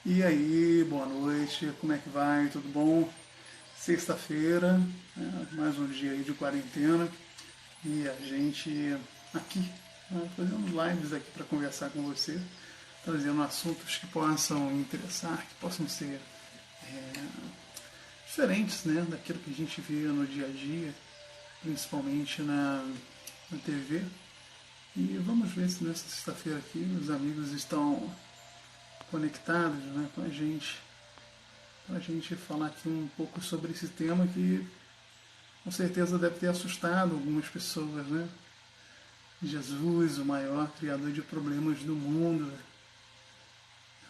E aí, boa noite, como é que vai? Tudo bom? Sexta-feira, mais um dia aí de quarentena e a gente aqui, fazendo lives aqui para conversar com você, trazendo assuntos que possam interessar, que possam ser diferentes, né, daquilo que a gente vê no dia a dia, principalmente na TV. E vamos ver se nessa sexta-feira aqui os amigos estão conectados, né, com a gente para a gente falar aqui um pouco sobre esse tema que com certeza deve ter assustado algumas pessoas, né? Jesus, o maior criador de problemas do mundo.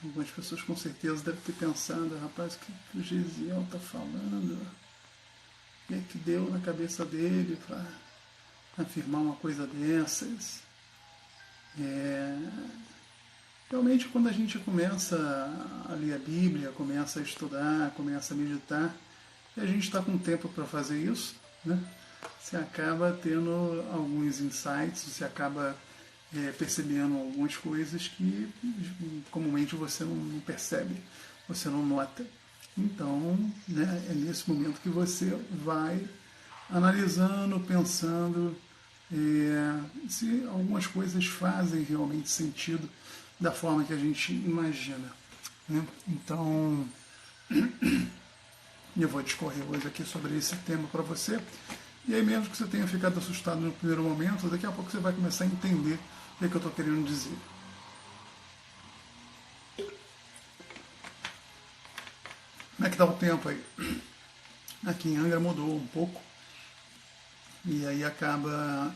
Algumas pessoas com certeza devem ter pensado, rapaz, o que o Gesiel está falando? O que é que deu na cabeça dele para afirmar uma coisa dessas? É, realmente, quando a gente começa a ler a Bíblia, começa a estudar, começa a meditar, e a gente está com tempo para fazer isso, né? Você acaba tendo alguns insights, você acaba percebendo algumas coisas que comumente você não percebe, você não nota. Então, né, é nesse momento que você vai analisando, pensando se algumas coisas fazem realmente sentido da forma que a gente imagina. Né? Então, eu vou discorrer hoje aqui sobre esse tema para você. E aí, mesmo que você tenha ficado assustado no primeiro momento, daqui a pouco você vai começar a entender o que, é que eu estou querendo dizer. Como é que está o tempo aí? Aqui em Angra mudou um pouco. E aí acaba.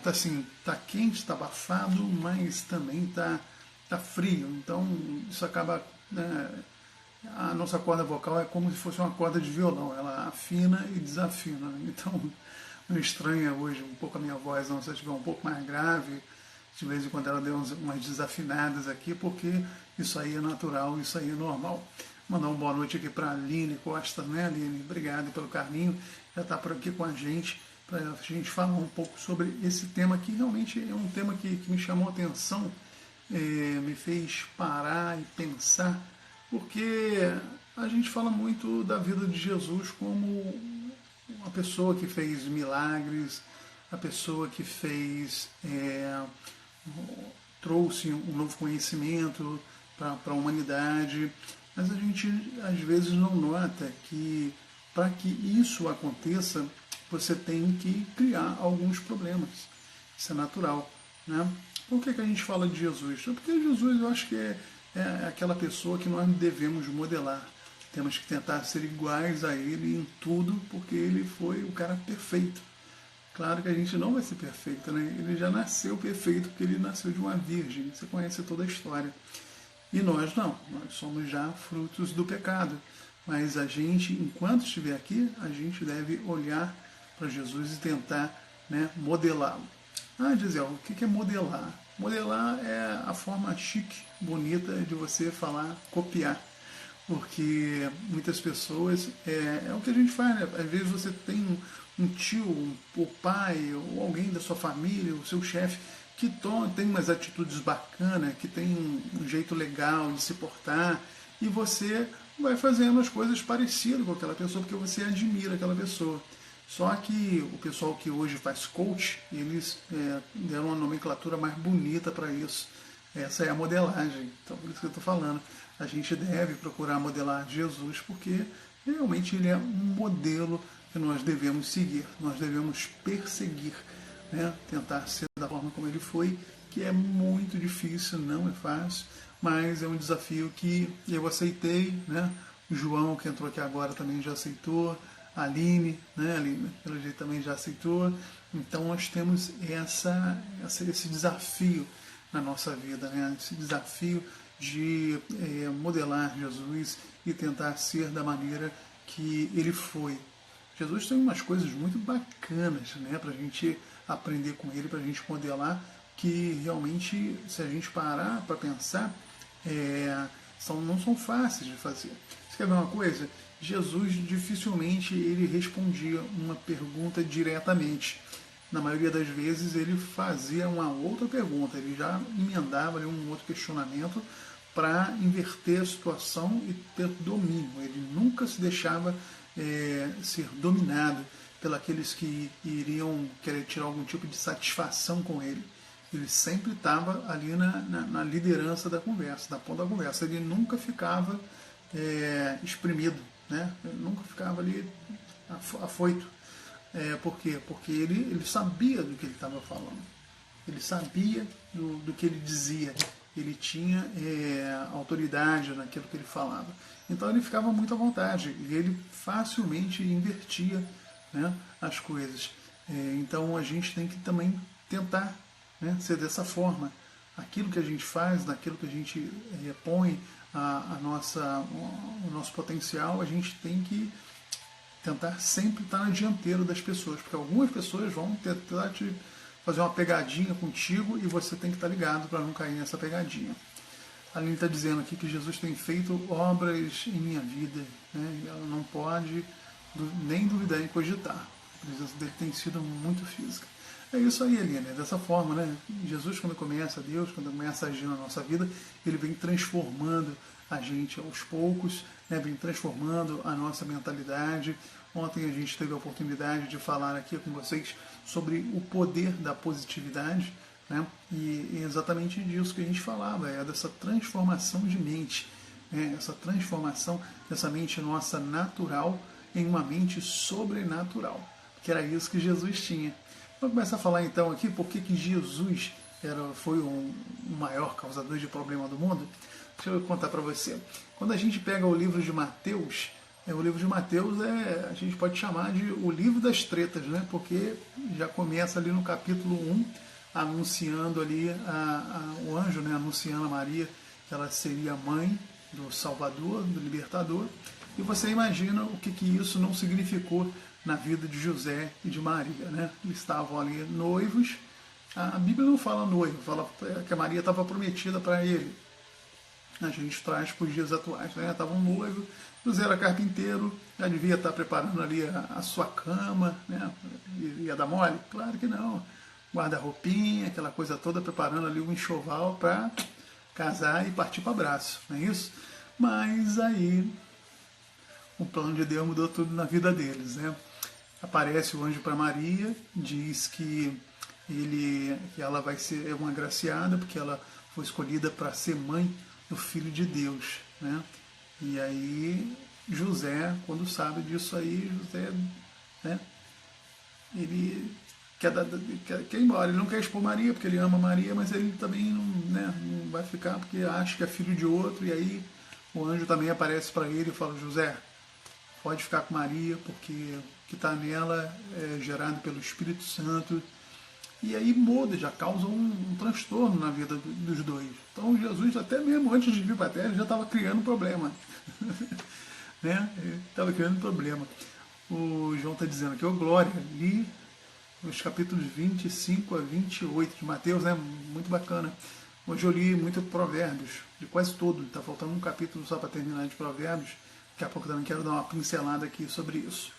Tá assim, tá quente, tá abafado, mas também tá frio. Então isso acaba. A nossa corda vocal é como se fosse uma corda de violão, ela afina e desafina. Então não estranha hoje um pouco a minha voz, não, se ela estiver um pouco mais grave, de vez em quando ela deu umas desafinadas aqui, porque isso aí é natural, isso aí é normal. Mandar uma boa noite aqui para a Aline Costa, né, Aline? Obrigado pelo carinho, já está por aqui com a gente, para a gente falar um pouco sobre esse tema que realmente é um tema que me chamou a atenção, me fez parar e pensar, porque a gente fala muito da vida de Jesus como uma pessoa que fez milagres, a pessoa que fez, trouxe um novo conhecimento para a humanidade, mas a gente às vezes não nota que para que isso aconteça, você tem que criar alguns problemas. Isso é natural. Né? Por que a gente fala de Jesus? Porque Jesus eu acho que é aquela pessoa que nós devemos modelar. Temos que tentar ser iguais a ele em tudo, porque ele foi o cara perfeito. Claro que a gente não vai ser perfeito, né? Ele já nasceu perfeito porque ele nasceu de uma virgem. Você conhece toda a história. E nós não, nós somos já frutos do pecado. Mas a gente, enquanto estiver aqui, a gente deve olhar para Jesus e tentar, né, modelá-lo. Ah, Gisele, o que é modelar? Modelar é a forma chique, bonita de você falar copiar. Porque muitas pessoas, é o que a gente faz, né? Às vezes você tem um tio, o pai, ou alguém da sua família, o seu chefe, que tem umas atitudes bacanas, que tem um jeito legal de se portar, e você vai fazendo as coisas parecidas com aquela pessoa, porque você admira aquela pessoa. Só que o pessoal que hoje faz coach, eles deram uma nomenclatura mais bonita para isso. Essa é a modelagem. Então, por isso que eu estou falando. A gente deve procurar modelar Jesus, porque realmente ele é um modelo que nós devemos seguir, nós devemos perseguir, né? Tentar ser da forma como ele foi, que é muito difícil, não é fácil, mas é um desafio que eu aceitei, né? O João, que entrou aqui agora, também já aceitou, a Aline, né? A Aline, pelo jeito, também já aceitou. Então nós temos esse desafio na nossa vida, né? Esse desafio de modelar Jesus e tentar ser da maneira que ele foi. Jesus tem umas coisas muito bacanas, né, para a gente aprender com ele, para a gente modelar, que realmente, se a gente parar para pensar, não são fáceis de fazer. Você quer ver uma coisa? Jesus dificilmente ele respondia uma pergunta diretamente. Na maioria das vezes ele fazia uma outra pergunta, ele já emendava ali um outro questionamento para inverter a situação e ter domínio. Ele nunca se deixava ser dominado pelos que iriam querer tirar algum tipo de satisfação com ele. Ele sempre estava ali na liderança da conversa, na ponta da conversa. Ele nunca ficava exprimido, né? Ele nunca ficava ali afoito. Por quê? Porque ele sabia do que ele estava falando. Ele sabia do que ele dizia. Ele tinha autoridade naquilo que ele falava. Então ele ficava muito à vontade. E ele facilmente invertia, né, as coisas. Então a gente tem que também tentar, né, ser dessa forma. Aquilo que a gente faz, naquilo que a gente põe o nosso potencial, a gente tem que tentar sempre estar na dianteira das pessoas, porque algumas pessoas vão tentar te fazer uma pegadinha contigo e você tem que estar ligado para não cair nessa pegadinha. A Aline está dizendo aqui que Jesus tem feito obras em minha vida, né? Ela não pode nem duvidar em cogitar. A presença dele tem sido muito física. É isso aí, Aline, é dessa forma, né? Jesus, quando começa, Deus, quando começa a agir na nossa vida, ele vem transformando a gente aos poucos, né? Vem transformando a nossa mentalidade. Ontem a gente teve a oportunidade de falar aqui com vocês sobre o poder da positividade, né? E é exatamente disso que a gente falava, dessa transformação de mente, né? Essa transformação dessa mente nossa natural em uma mente sobrenatural, que era isso que Jesus tinha. Vamos começar a falar então aqui por que Jesus foi o maior causador de problema do mundo. Deixa eu contar para você. Quando a gente pega o livro de Mateus, o livro de Mateus a gente pode chamar de o livro das tretas, né? Porque já começa ali no capítulo 1, anunciando ali o anjo, né? Anunciando a Maria que ela seria a mãe do Salvador, do Libertador. E você imagina o que isso não significou na vida de José e de Maria, né? Eles estavam ali noivos. A Bíblia não fala noivo, fala que a Maria estava prometida para ele. A gente traz para os dias atuais, né? Estavam noivos, José era carpinteiro, já devia estar preparando ali a sua cama, né? Ia dar mole? Claro que não. Guarda-roupinha, aquela coisa toda, preparando ali um enxoval para casar e partir para abraço, não é isso? Mas aí o plano de Deus mudou tudo na vida deles, né? Aparece o anjo para Maria, diz que ela vai ser uma agraciada, porque ela foi escolhida para ser mãe do Filho de Deus, né? E aí José, quando sabe disso aí, José, né? Ele quer ir embora, ele não quer expor Maria, porque ele ama Maria, mas ele também não, né, não vai ficar, porque acha que é filho de outro, e aí o anjo também aparece para ele e fala: José, pode ficar com Maria, porque o que está nela é gerado pelo Espírito Santo. E aí muda, já causa um transtorno na vida dos dois. Então Jesus, até mesmo antes de vir para a Terra, já estava criando problema. Né? Ele estava criando problema. O João está dizendo aqui: ô Glória, li os capítulos 25 a 28 de Mateus, né? Muito bacana. Hoje eu li muito Provérbios, de quase todo. Está faltando um capítulo só para terminar de Provérbios. Daqui a pouco também quero dar uma pincelada aqui sobre isso.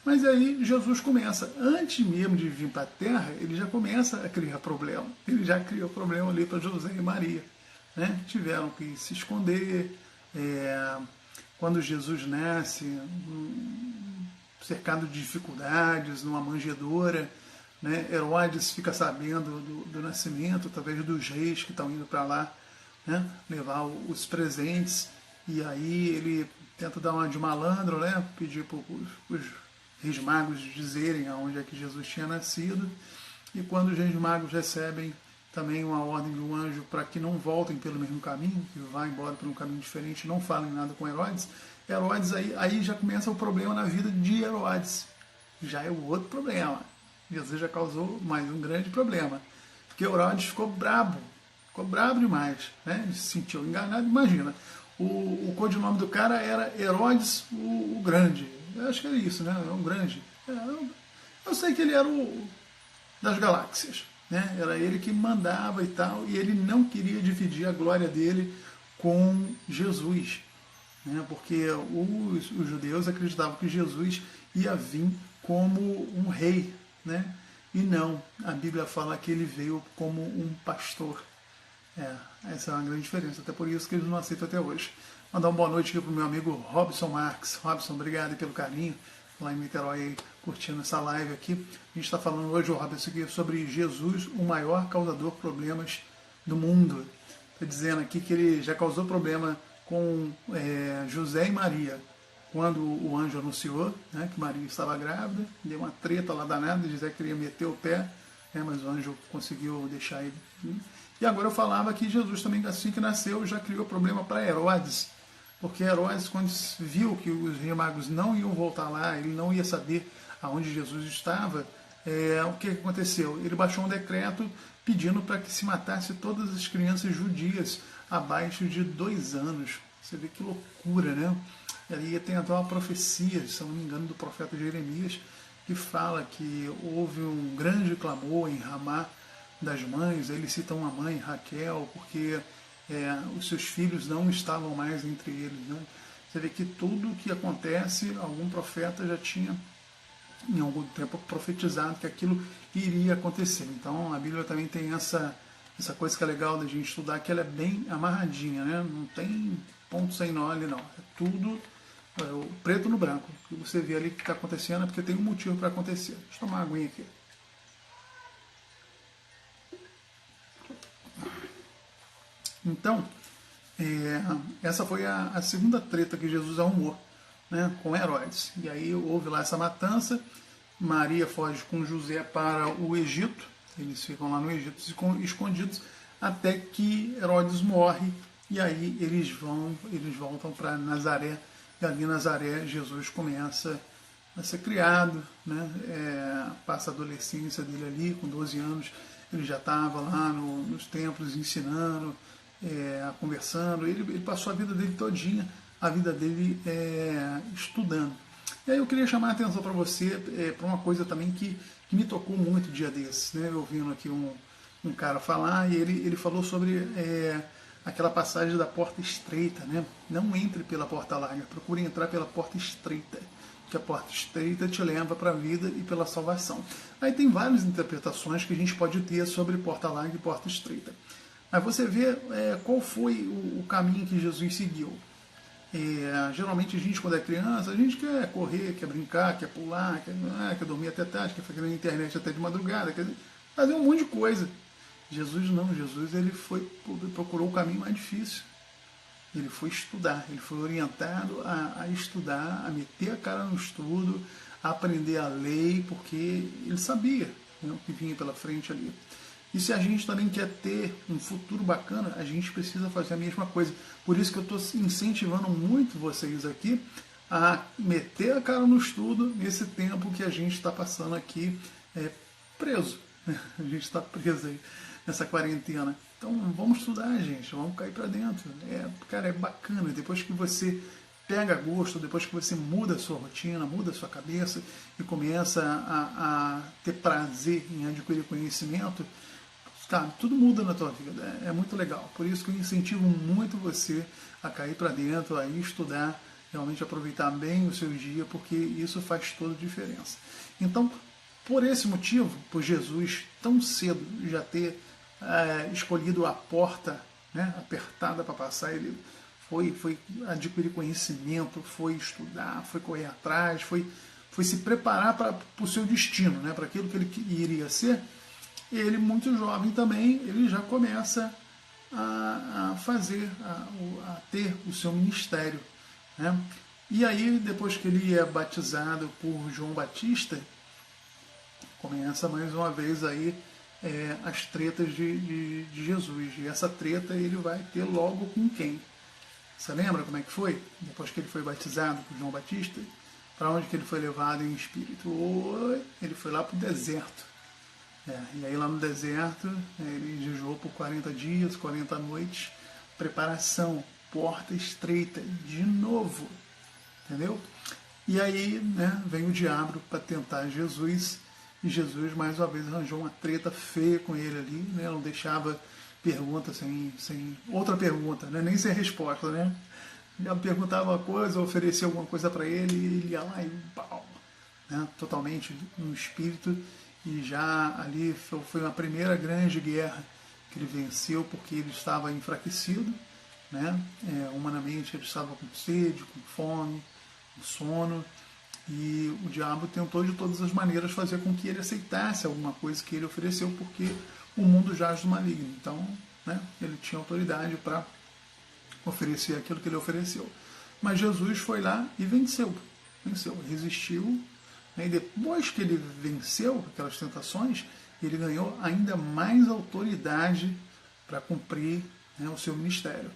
Mas aí Jesus começa, antes mesmo de vir para a Terra, ele já começa a criar problema. Ele já criou problema ali para José e Maria, né? Tiveram que se esconder. Quando Jesus nasce, cercado de dificuldades, numa manjedoura, né? Herodes fica sabendo do nascimento através dos reis que estão indo para lá, né? Levar os presentes. E aí ele tenta dar uma de malandro, né? Pedir para os reis magos dizerem aonde é que Jesus tinha nascido. E quando os reis magos recebem também uma ordem do anjo para que não voltem pelo mesmo caminho, que vá embora por um caminho diferente, não falem nada com Herodes, aí já começa o problema na vida de Herodes. Já é o outro problema. Jesus já causou mais um grande problema. Porque Herodes ficou brabo demais, né? Ele se sentiu enganado. Imagina, o codinome do cara era Herodes o Grande. Eu acho que era isso, né? Era um grande. Eu sei que ele era o das galáxias, né? Era ele que mandava e tal, e ele não queria dividir a glória dele com Jesus, né? Porque os judeus acreditavam que Jesus ia vir como um rei, né? E não, a Bíblia fala que ele veio como um pastor. Essa é uma grande diferença, até por isso que eles não aceitam até hoje. Mandar uma boa noite aqui pro meu amigo Robson Marques. Robson, obrigado pelo carinho, lá em Niterói, aí, curtindo essa live aqui. A gente está falando hoje, Robson, aqui sobre Jesus, o maior causador de problemas do mundo. Está dizendo aqui que ele já causou problema com José e Maria, quando o anjo anunciou, né, que Maria estava grávida, deu uma treta lá danada, José queria meter o pé, mas o anjo conseguiu deixar ele. E agora eu falava que Jesus também, assim que nasceu, já criou problema para Herodes, porque Herodes, quando viu que os reis magos não iam voltar lá, ele não ia saber aonde Jesus estava, o que aconteceu? Ele baixou um decreto pedindo para que se matasse todas as crianças judias abaixo de 2 anos. Você vê que loucura, né? E aí tem até uma profecia, se não me engano, do profeta Jeremias, que fala que houve um grande clamor em Ramá das mães. Eles citam a mãe, Raquel, porque os seus filhos não estavam mais entre eles. Né? Você vê que tudo que acontece, algum profeta já tinha em algum tempo profetizado que aquilo iria acontecer. Então a Bíblia também tem essa coisa que é legal da gente estudar, que ela é bem amarradinha, né? Não tem ponto sem nó ali não. É tudo o preto no branco. O que você vê ali que está acontecendo é porque tem um motivo para acontecer. Deixa eu tomar uma aguinha aqui. Então, essa foi a segunda treta que Jesus arrumou, né, com Herodes. E aí houve lá essa matança, Maria foge com José para o Egito, eles ficam lá no Egito escondidos, até que Herodes morre, e aí eles voltam para Nazaré, e ali em Nazaré Jesus começa a ser criado, né, passa a adolescência dele ali, com 12 anos, ele já estava lá nos templos ensinando, conversando, ele passou a vida dele todinha, a vida dele estudando. E aí eu queria chamar a atenção para você, para uma coisa também que me tocou muito dia desses, né? Eu ouvindo aqui um cara falar, e ele falou sobre aquela passagem da porta estreita, né? Não entre pela porta larga, procure entrar pela porta estreita, que a porta estreita te leva para a vida e pela salvação. Aí tem várias interpretações que a gente pode ter sobre porta larga e porta estreita. Mas você vê qual foi o caminho que Jesus seguiu. Geralmente a gente, quando é criança, a gente quer correr, quer brincar, quer pular, quer dormir até tarde, quer ficar na internet até de madrugada, quer fazer um monte de coisa. Jesus não, Jesus procurou o caminho mais difícil. Ele foi estudar, ele foi orientado a estudar, a meter a cara no estudo, a aprender a lei, porque ele sabia, né, o que vinha pela frente ali. E se a gente também quer ter um futuro bacana, a gente precisa fazer a mesma coisa. Por isso que eu estou incentivando muito vocês aqui a meter a cara no estudo nesse tempo que a gente está passando aqui preso. A gente está preso aí nessa quarentena. Então vamos estudar, gente, vamos cair para dentro. Cara, é bacana. Depois que você pega gosto, depois que você muda a sua rotina, muda a sua cabeça e começa a ter prazer em adquirir conhecimento, tudo muda na tua vida, é muito legal. Por isso que eu incentivo muito você a cair para dentro, a ir estudar, realmente aproveitar bem o seu dia, porque isso faz toda a diferença. Então, por esse motivo, por Jesus tão cedo já ter escolhido a porta, né, apertada para passar, ele foi adquirir conhecimento, foi estudar, foi correr atrás, foi se preparar para o seu destino, né, para aquilo que ele iria ser. Ele, muito jovem também, ele já começa a fazer, a ter o seu ministério. Né? E aí, depois que ele é batizado por João Batista, começa mais uma vez aí as tretas de Jesus. E essa treta ele vai ter logo com quem? Você lembra como é que foi? Depois que ele foi batizado por João Batista, para onde que ele foi levado em espírito? Ele foi lá para o deserto. E aí lá no deserto, ele jejuou por 40 dias, 40 noites, preparação, porta estreita, de novo, entendeu? E aí, né, vem o diabo para tentar Jesus, e Jesus mais uma vez arranjou uma treta feia com ele ali, né, não deixava pergunta sem outra pergunta, né, nem sem resposta, né? Já perguntava uma coisa, oferecia alguma coisa para ele, e ele ia lá e pau, né, totalmente no espírito. E já ali foi uma primeira grande guerra que ele venceu porque ele estava enfraquecido, né? Humanamente ele estava com sede, com fome, com sono, e o diabo tentou de todas as maneiras fazer com que ele aceitasse alguma coisa que ele ofereceu, porque o mundo jaz do maligno. Então, né, ele tinha autoridade para oferecer aquilo que ele ofereceu. Mas Jesus foi lá e venceu, resistiu, né, e depois que ele venceu aquelas tentações, ele ganhou ainda mais autoridade para cumprir, né, o seu ministério.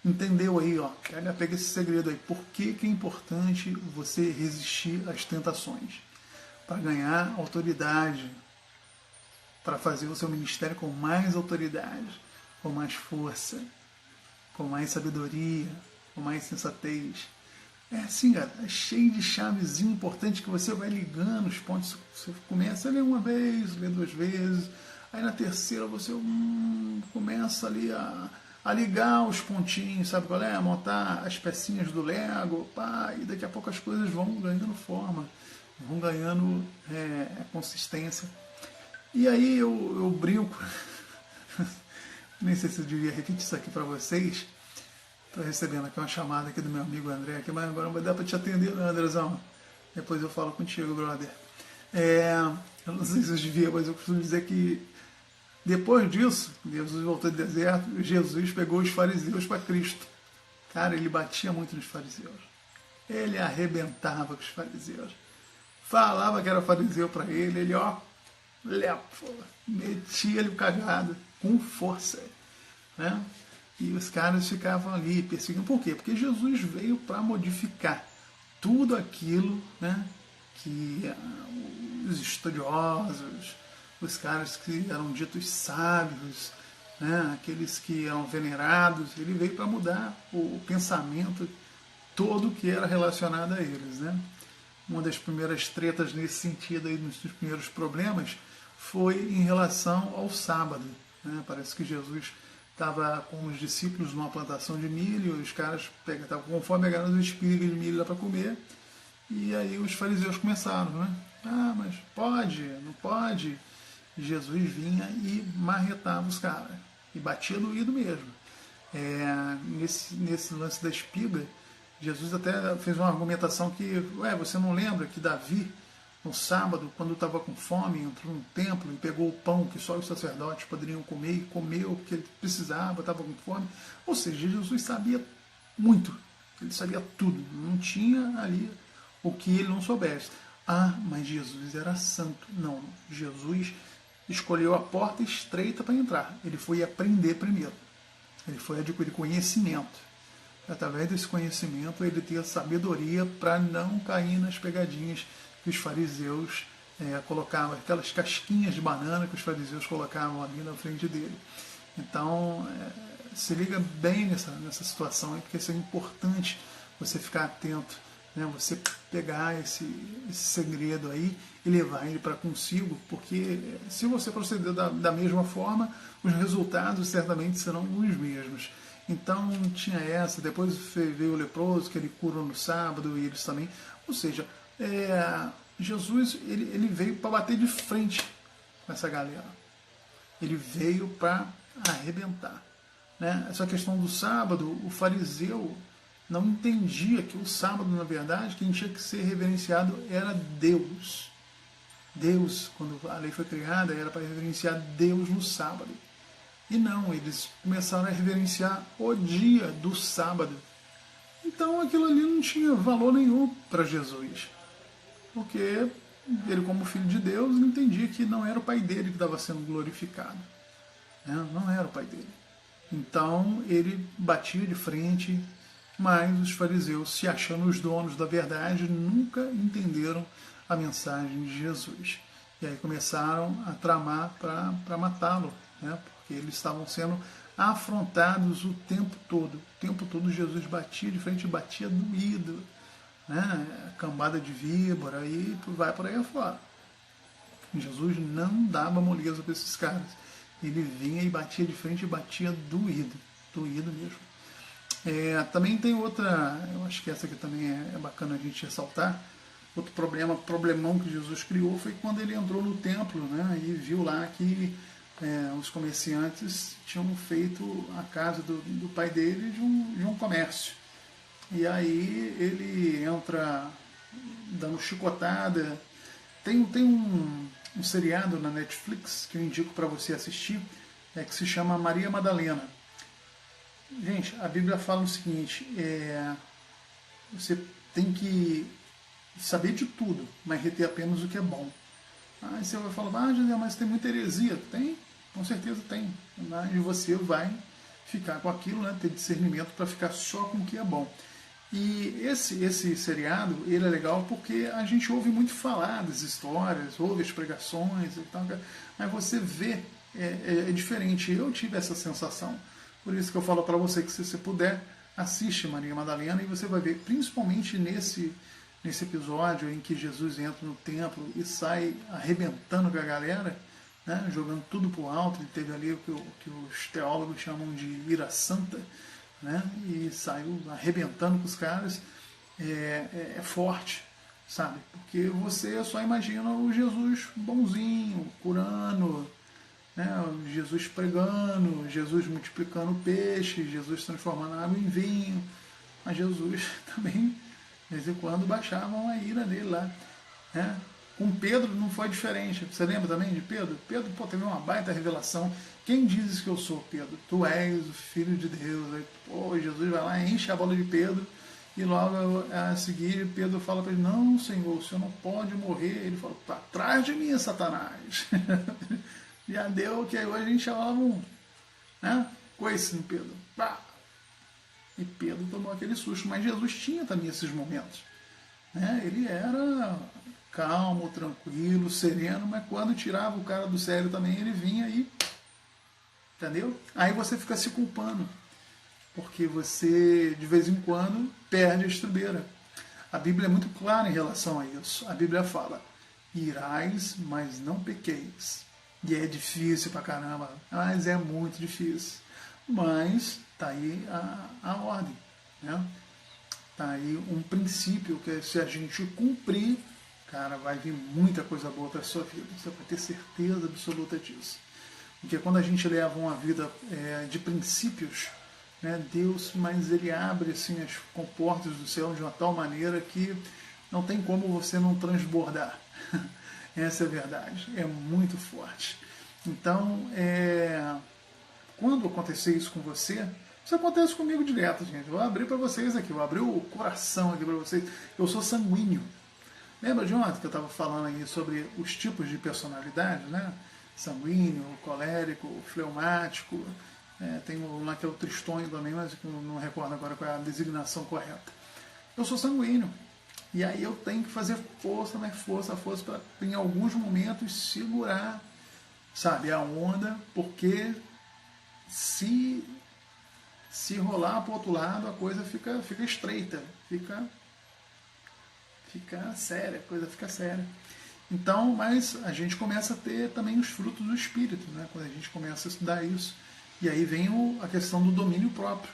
Entendeu aí, ó? Olha, pega esse segredo aí. Por que é importante você resistir às tentações? Para ganhar autoridade, para fazer o seu ministério com mais autoridade, com mais força, com mais sabedoria, com mais sensatez. É assim, cara, é cheio de chavezinho importante que você vai ligando os pontos. Você começa a ler uma vez, lê duas vezes, aí na terceira você começa ali a ligar os pontinhos, sabe qual é? A montar as pecinhas do Lego, pá, e daqui a pouco as coisas vão ganhando forma, vão ganhando consistência. E aí eu brinco, nem sei se eu devia repetir isso aqui para vocês. Estou recebendo aqui uma chamada aqui do meu amigo André, aqui, mas agora não vai dar para te atender, né, Andrezão? Depois eu falo contigo, brother. Eu não sei se eu devia, mas eu costumo dizer que depois disso, Jesus voltou do deserto, Jesus pegou os fariseus para Cristo. Cara, ele batia muito nos fariseus. Ele arrebentava com os fariseus. Falava que era fariseu para ele, ele, ó, metia ele cagado, com força, né? E os caras ficavam ali perseguindo. Por quê? Porque Jesus veio para modificar tudo aquilo, né, que os estudiosos, os caras que eram ditos sábios, né, aqueles que eram venerados, ele veio para mudar o pensamento todo que era relacionado a eles, né? Uma das primeiras tretas nesse sentido, aí, um dos primeiros problemas, foi em relação ao sábado, né? Parece que Jesus estava com os discípulos numa plantação de milho, e os caras estavam com fome, pegaram as espigas de milho lá para comer, e aí os fariseus começaram, né? Ah, mas pode, não pode. E Jesus vinha e marretava os caras, e batia doído mesmo. Nesse lance da espiga, Jesus até fez uma argumentação que, você não lembra que Davi, no sábado, quando estava com fome, entrou no templo e pegou o pão que só os sacerdotes poderiam comer e comeu porque ele precisava, estava com fome. Ou seja, Jesus sabia muito, ele sabia tudo, não tinha ali o que ele não soubesse. Ah, mas Jesus era santo. Não, Jesus escolheu a porta estreita para entrar. Ele foi aprender primeiro, ele foi adquirir conhecimento. Através desse conhecimento, ele ter a sabedoria para não cair nas pegadinhas que os fariseus colocavam, aquelas casquinhas de banana que os fariseus colocavam ali na frente dele. Então, se liga bem nessa situação, porque isso é importante você ficar atento, né? Você pegar esse segredo aí e levar ele para consigo, porque se você proceder da mesma forma, os resultados certamente serão os mesmos. Então tinha essa, depois veio o leproso, que ele curou no sábado, e eles também. Ou seja, Jesus ele veio para bater de frente com essa galera. Ele veio para arrebentar, né? Essa questão do sábado, o fariseu não entendia que o sábado, na verdade, quem tinha que ser reverenciado era Deus. Deus, quando a lei foi criada, era para reverenciar Deus no sábado. E não, eles começaram a reverenciar o dia do sábado. Então aquilo ali não tinha valor nenhum para Jesus. Porque ele, como filho de Deus, entendia que não era o pai dele que estava sendo glorificado. Não era o pai dele. Então ele batia de frente, mas os fariseus, se achando os donos da verdade, nunca entenderam a mensagem de Jesus. E aí começaram a tramar para matá-lo, né? Porque eles estavam sendo afrontados o tempo todo. O tempo todo Jesus batia de frente, batia doído, né? Cambada de víbora, e vai por aí afora. Jesus não dava moleza para esses caras. Ele vinha e batia de frente e batia doído mesmo. Também tem outra, eu acho que essa aqui também é bacana a gente ressaltar. Outro problemão que Jesus criou foi quando ele entrou no templo, né, e viu lá que os comerciantes tinham feito a casa do pai dele de um comércio. E aí ele entra dando chicotada. Tem um seriado na Netflix que eu indico para você assistir, que se chama Maria Madalena. Gente, a Bíblia fala o seguinte, você tem que saber de tudo, mas reter apenas o que é bom. Aí você vai falar, José, mas tem muita heresia. Tem, com certeza tem. Mas você vai ficar com aquilo, né, ter discernimento para ficar só com o que é bom. E esse seriado, ele é legal porque a gente ouve muito falar das histórias, ouve as pregações e tal, mas você vê, é diferente. Eu tive essa sensação. Por isso que eu falo para você que se você puder, assiste Maria Madalena e você vai ver, principalmente nesse episódio em que Jesus entra no templo e sai arrebentando com a galera, né, jogando tudo para o alto. Ele teve ali o que os teólogos chamam de ira santa, né, e saiu arrebentando com os caras. É forte, sabe? Porque você só imagina o Jesus bonzinho, curando, né, Jesus pregando, Jesus multiplicando peixe, Jesus transformando a água em vinho. Mas Jesus também, de vez em quando, baixavam a ira dele lá, né? Com Pedro não foi diferente. Você lembra também de Pedro? Pedro, teve uma baita revelação. Quem dizes que eu sou, Pedro? Tu és o Filho de Deus. Aí, Jesus vai lá, enche a bola de Pedro, e logo a seguir Pedro fala para ele, não, Senhor, o Senhor não pode morrer. Ele fala, para trás de mim, Satanás. Já deu que aí hoje a gente chamava né, coice no Pedro. Pá. E Pedro tomou aquele susto. Mas Jesus tinha também esses momentos. Né? Ele era calmo, tranquilo, sereno, mas quando tirava o cara do sério também, ele vinha e... Entendeu? Aí você fica se culpando. Porque você, de vez em quando, perde a estribeira. A Bíblia é muito clara em relação a isso. A Bíblia fala, irais, mas não pequeis. E é difícil pra caramba, mas é muito difícil. Mas tá aí a ordem, né? Tá aí um princípio que se a gente cumprir, cara, vai vir muita coisa boa para a sua vida. Você vai ter certeza absoluta disso. Porque quando a gente leva uma vida de princípios, né, Deus, mas ele abre assim as comportas do céu de uma tal maneira que não tem como você não transbordar. Essa é a verdade. É muito forte. Então, quando acontecer isso com você, isso acontece comigo direto, gente. Eu vou abrir para vocês aqui, vou abrir o coração aqui para vocês. Eu sou sanguíneo. Lembra de ontem que eu estava falando aí sobre os tipos de personalidade, né? Sanguíneo, colérico, fleumático. Tem um lá que é o tristonho também, mas não recordo agora qual é a designação correta. Eu sou sanguíneo. E aí eu tenho que fazer força, mais força, para em alguns momentos segurar, sabe, a onda, porque se rolar para o outro lado, a coisa fica estreita, fica séria, a coisa fica séria. Então, mas a gente começa a ter também os frutos do Espírito, né? Quando a gente começa a estudar isso. E aí vem a questão do domínio próprio.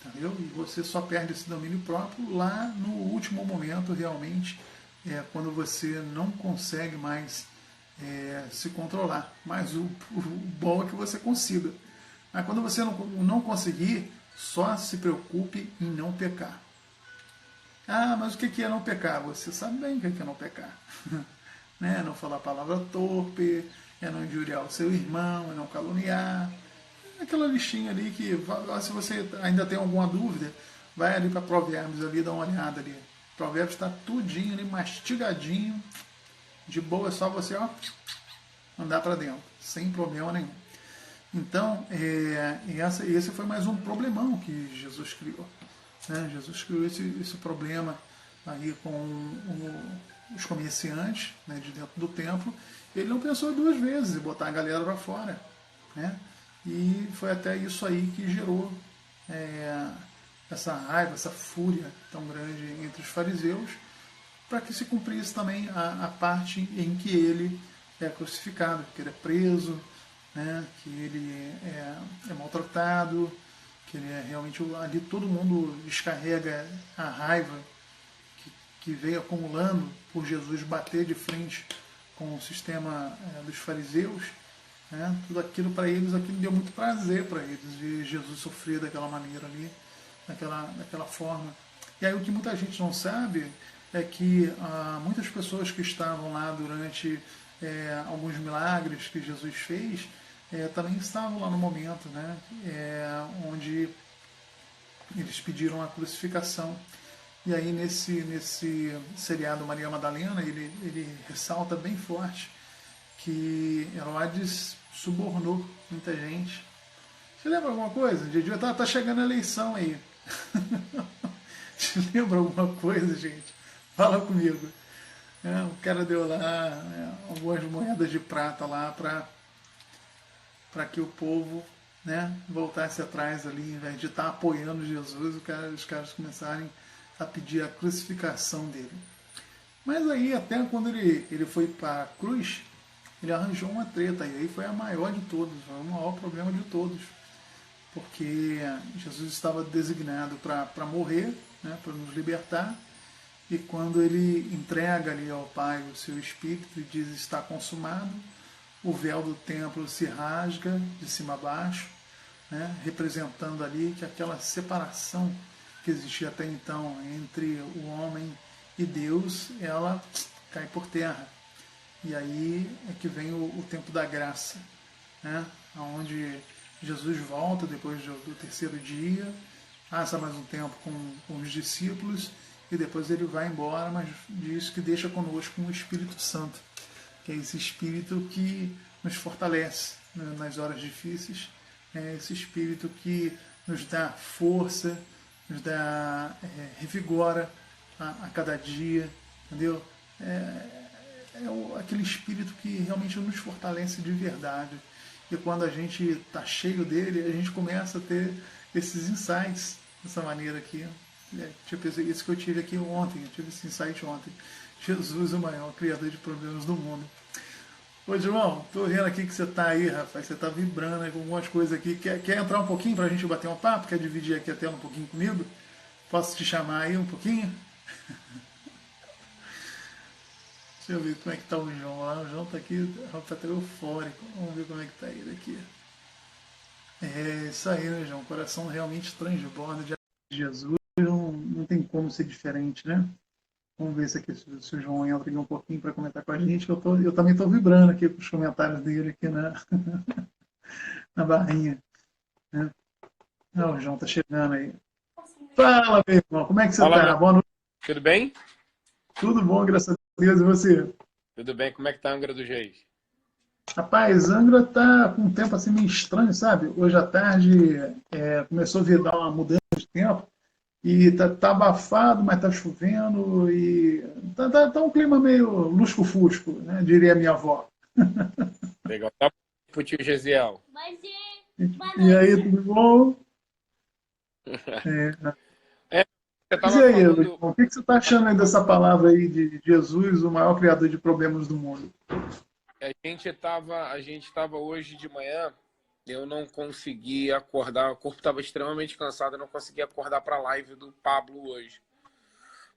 Entendeu? E você só perde esse domínio próprio lá no último momento, realmente, quando você não consegue mais se controlar. Mas o bom é que você consiga. Mas quando você não conseguir, só se preocupe em não pecar. Ah, mas o que é não pecar? Você sabe bem o que é não pecar. Né? Não falar palavra torpe, é não injuriar o seu irmão, é não caluniar. Aquela listinha ali que, se você ainda tem alguma dúvida, vai ali para Provérbios ali, dá uma olhada ali. Provérbios está tudinho ali, mastigadinho, de boa, é só você andar para dentro, sem problema nenhum. Então, esse foi mais um problemão que Jesus criou. Né? Jesus criou esse problema aí com os comerciantes, né, de dentro do templo. Ele não pensou duas vezes em botar a galera para fora. Né? E foi até isso aí que gerou essa raiva, essa fúria tão grande entre os fariseus, para que se cumprisse também a parte em que ele é crucificado, que ele é preso, né, que ele é maltratado, que ele realmente ali todo mundo descarrega a raiva que veio acumulando por Jesus bater de frente com o sistema dos fariseus, né? Tudo aquilo para eles, aquilo deu muito prazer para eles, de Jesus sofrer daquela maneira ali, daquela forma. E aí o que muita gente não sabe é que muitas pessoas que estavam lá durante alguns milagres que Jesus fez, também estavam lá no momento, né? Onde eles pediram a crucificação. E aí nesse seriado Maria Madalena, ele ressalta bem forte que Herodes subornou muita gente. Você lembra alguma coisa? Didi, tá chegando a eleição aí. Te lembra alguma coisa, gente? Fala comigo. O cara deu lá algumas moedas de prata lá para que o povo, né, voltasse atrás ali, em vez de estar apoiando Jesus, os caras começarem a pedir a crucificação dele. Mas aí, até quando ele foi para a cruz, ele arranjou uma treta, e aí foi a maior de todos, foi o maior problema de todos, porque Jesus estava designado para morrer, né, para nos libertar, e quando ele entrega ali ao Pai o seu Espírito e diz está consumado, o véu do templo se rasga de cima a baixo, né, representando ali que aquela separação que existia até então entre o homem e Deus, ela cai por terra. E aí é que vem o tempo da graça, né, onde Jesus volta depois do terceiro dia, passa mais um tempo com os discípulos e depois ele vai embora, mas diz que deixa conosco um Espírito Santo, que é esse Espírito que nos fortalece, né, nas horas difíceis, é esse Espírito que nos dá força, nos dá, revigora a cada dia, entendeu? Aquele Espírito que realmente nos fortalece de verdade. E quando a gente está cheio dele, a gente começa a ter esses insights dessa maneira aqui. Tipo isso que eu tive aqui ontem, eu tive esse insight ontem. Jesus, o maior criador de problemas do mundo. Ô, João, tô vendo aqui que você tá aí, rapaz. Você tá vibrando aí com algumas coisas aqui. Quer entrar um pouquinho pra gente bater um papo? Quer dividir aqui a tela um pouquinho comigo? Posso te chamar aí um pouquinho? Deixa eu ver como é que tá o João lá. O João tá aqui, rapaz, tá eufórico. Vamos ver como é que tá ele aqui. É isso aí, né, João? O coração realmente transborda de Jesus. Não tem como ser diferente, né? Vamos ver se, aqui, se o João entra aqui um pouquinho para comentar com a gente. Eu também estou vibrando aqui com os comentários dele aqui na barrinha. Né? O João tá chegando aí. Fala, meu irmão, como é que você Fala, tá? meu. Boa noite. Tudo bem? Tudo bom, graças a Deus. E você? Tudo bem. Como é que tá a Angra dos Reis? Rapaz, Angra tá com um tempo assim meio estranho, sabe? Hoje à tarde começou a vir dar uma mudança de tempo e tá abafado, mas tá chovendo e tá um clima meio lusco-fusco, né? Diria minha avó. Legal. Tá pro tio Gesiel. E aí, tudo bom? É, É, você Mas e tava aí, falando. o que você está achando aí dessa palavra aí de Jesus, o maior criador de problemas do mundo? A gente tava hoje de manhã, eu não consegui acordar, o corpo estava extremamente cansado, eu não consegui acordar para a live do Pablo hoje.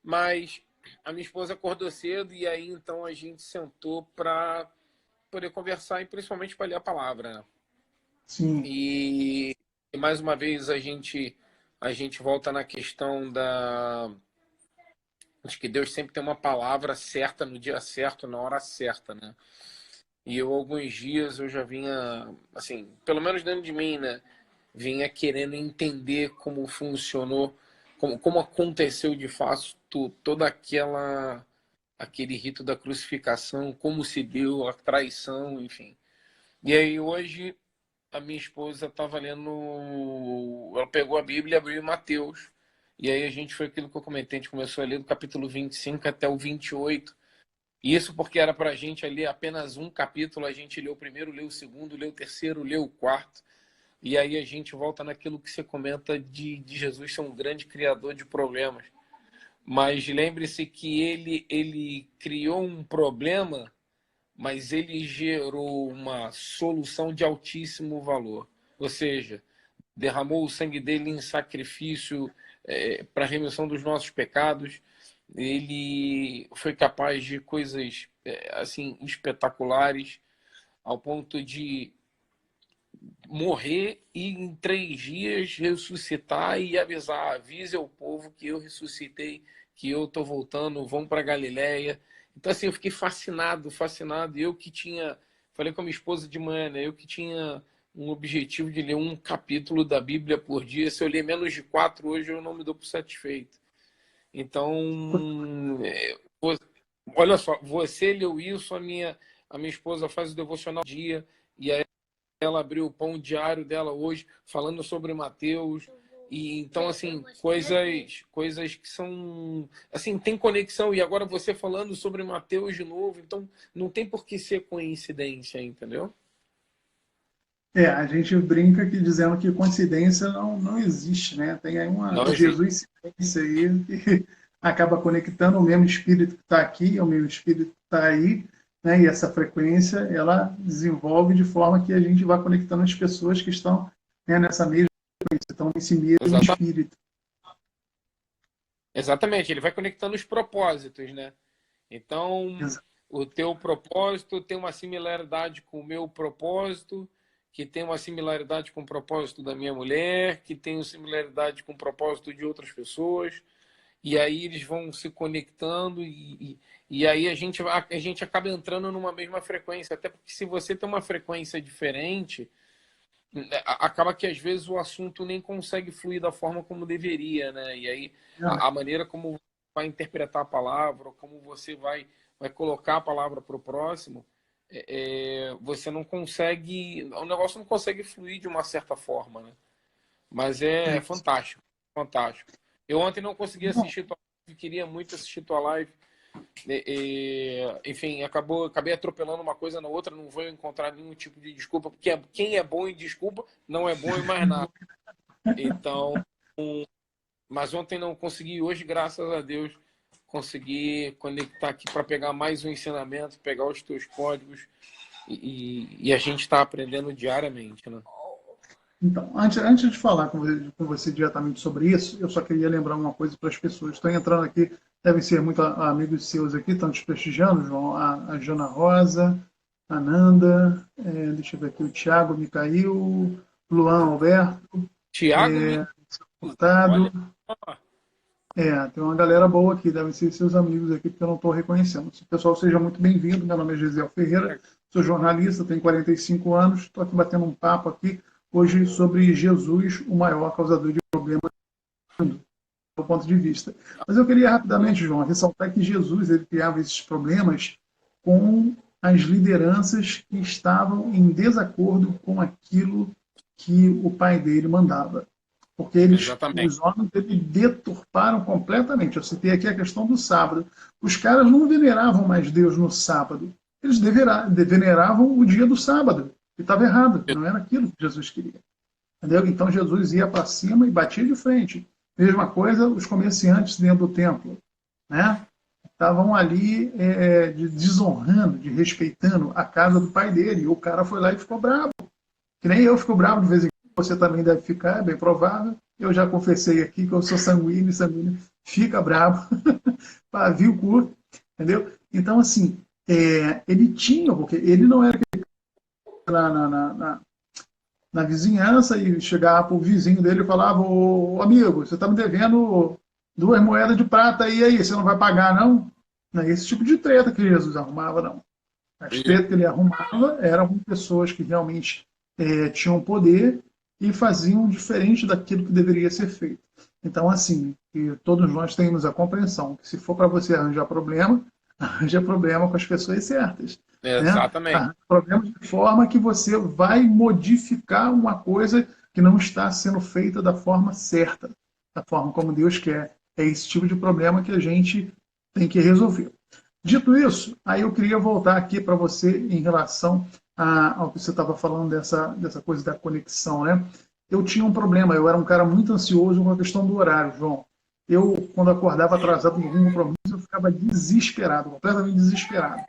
Mas a minha esposa acordou cedo e aí então a gente sentou para poder conversar e principalmente para ler a palavra, né? Sim, E mais uma vez a gente volta na questão da. Acho que Deus sempre tem uma palavra certa no dia certo, na hora certa, né? E eu, alguns dias, eu já vinha, assim, pelo menos dentro de mim, né? Vinha querendo entender como funcionou, como aconteceu de fato toda aquele rito da crucificação, como se deu a traição, enfim. E aí hoje a minha esposa estava lendo, ela pegou a Bíblia e abriu em Mateus. E aí a gente foi aquilo que eu comentei, a gente começou a ler do capítulo 25 até o 28. Isso porque era para a gente ler apenas um capítulo, a gente leu o primeiro, leu o segundo, leu o terceiro, leu o quarto. E aí a gente volta naquilo que você comenta de Jesus ser um grande criador de problemas. Mas lembre-se que ele criou um problema, mas ele gerou uma solução de altíssimo valor. Ou seja, derramou o sangue dele em sacrifício para a remissão dos nossos pecados. Ele foi capaz de coisas assim espetaculares, ao ponto de morrer e em 3 dias ressuscitar e avisar, avise ao povo que eu ressuscitei, que eu estou voltando, vão para Galiléia. Então assim, eu fiquei fascinado, fascinado. Eu que tinha, falei com a minha esposa de manhã, né? Eu que tinha um objetivo de ler um capítulo da Bíblia por dia. Se eu ler menos de 4 hoje, eu não me dou por satisfeito. Então, olha só, você leu isso, a minha esposa faz o devocional dia, e aí ela abriu o pão diário dela hoje, falando sobre Mateus. E então, assim, coisas que são. Assim, tem conexão. E agora você falando sobre Mateus de novo, então não tem por que ser coincidência, entendeu? A gente brinca que dizendo que coincidência não existe, né? Tem aí uma Não existe. Jesus aí que acaba conectando o mesmo espírito que está aqui, o mesmo espírito que está aí, né? E essa frequência ela desenvolve de forma que a gente vai conectando as pessoas que estão, né, nessa mesma frequência, estão nesse mesmo Exatamente. espírito. Exatamente, ele vai conectando os propósitos, né? Então, o teu propósito tem uma similaridade com o meu propósito, que tem uma similaridade com o propósito da minha mulher, que tem uma similaridade com o propósito de outras pessoas, e aí eles vão se conectando e aí a gente acaba entrando numa mesma frequência, até porque se você tem uma frequência diferente, acaba que às vezes o assunto nem consegue fluir da forma como deveria, né? E aí a maneira como você vai interpretar a palavra, como você vai colocar a palavra para o próximo, você não consegue, o negócio não consegue fluir de uma certa forma, né? Mas é fantástico, fantástico. Eu ontem não consegui assistir tua live, queria muito assistir tua live. Enfim, acabei atropelando uma coisa na outra, não vou encontrar nenhum tipo de desculpa, porque quem é bom em desculpa não é bom em mais nada. Então, mas ontem não consegui, hoje, graças a Deus, consegui conectar aqui para pegar mais um ensinamento, pegar os teus códigos e a gente está aprendendo diariamente, né? Então, antes de falar com você diretamente sobre isso, eu só queria lembrar uma coisa para as pessoas. Estão entrando aqui, devem ser muito amigos seus aqui, estão te prestigiando, João. A Jana Rosa, a Nanda, deixa eu ver aqui, o Thiago, o Micael, Luan Alberto, Tiago Furtado. olha só. Tem uma galera boa aqui, devem ser seus amigos aqui, porque eu não estou reconhecendo. Pessoal, seja muito bem-vindo. Meu nome é Gisele Ferreira, sou jornalista, tenho 45 anos, estou aqui batendo um papo aqui hoje sobre Jesus, o maior causador de problemas do mundo, do ponto de vista. Mas eu queria rapidamente, João, ressaltar que Jesus ele criava esses problemas com as lideranças que estavam em desacordo com aquilo que o pai dele mandava. Porque Exatamente. os homens deturparam completamente. Eu citei aqui a questão do sábado. Os caras não veneravam mais Deus no sábado. Eles veneravam o dia do sábado. E estava errado. Não era aquilo que Jesus queria. Entendeu? Então Jesus ia para cima e batia de frente. Mesma coisa os comerciantes dentro do templo. Né? Estavam ali desonrando, desrespeitando a casa do pai dele. E o cara foi lá e ficou bravo. Que nem eu fico bravo de vez em quando, você também deve ficar, é bem provável. Eu já confessei aqui que eu sou sanguíneo fica bravo, pavio curto, entendeu? Então, assim, ele tinha, porque ele não era aquele na vizinhança e chegava para o vizinho dele e falava, ô amigo, você está me devendo 2 moedas de prata e aí, você não vai pagar, não? Não é esse tipo de treta que Jesus arrumava, não. As tretas que ele arrumava eram com pessoas que realmente tinham poder e faziam diferente daquilo que deveria ser feito. Então, assim, que todos nós temos a compreensão que se for para você arranjar problema, arranja problema com as pessoas certas. Né? Exatamente. Arranja problema de forma que você vai modificar uma coisa que não está sendo feita da forma certa, da forma como Deus quer. É esse tipo de problema que a gente tem que resolver. Dito isso, aí eu queria voltar aqui para você em relação ao que você estava falando dessa coisa da conexão, né? Eu tinha um problema, eu era um cara muito ansioso com a questão do horário, João. Eu, quando acordava atrasado em algum compromisso, eu ficava desesperado, completamente desesperado.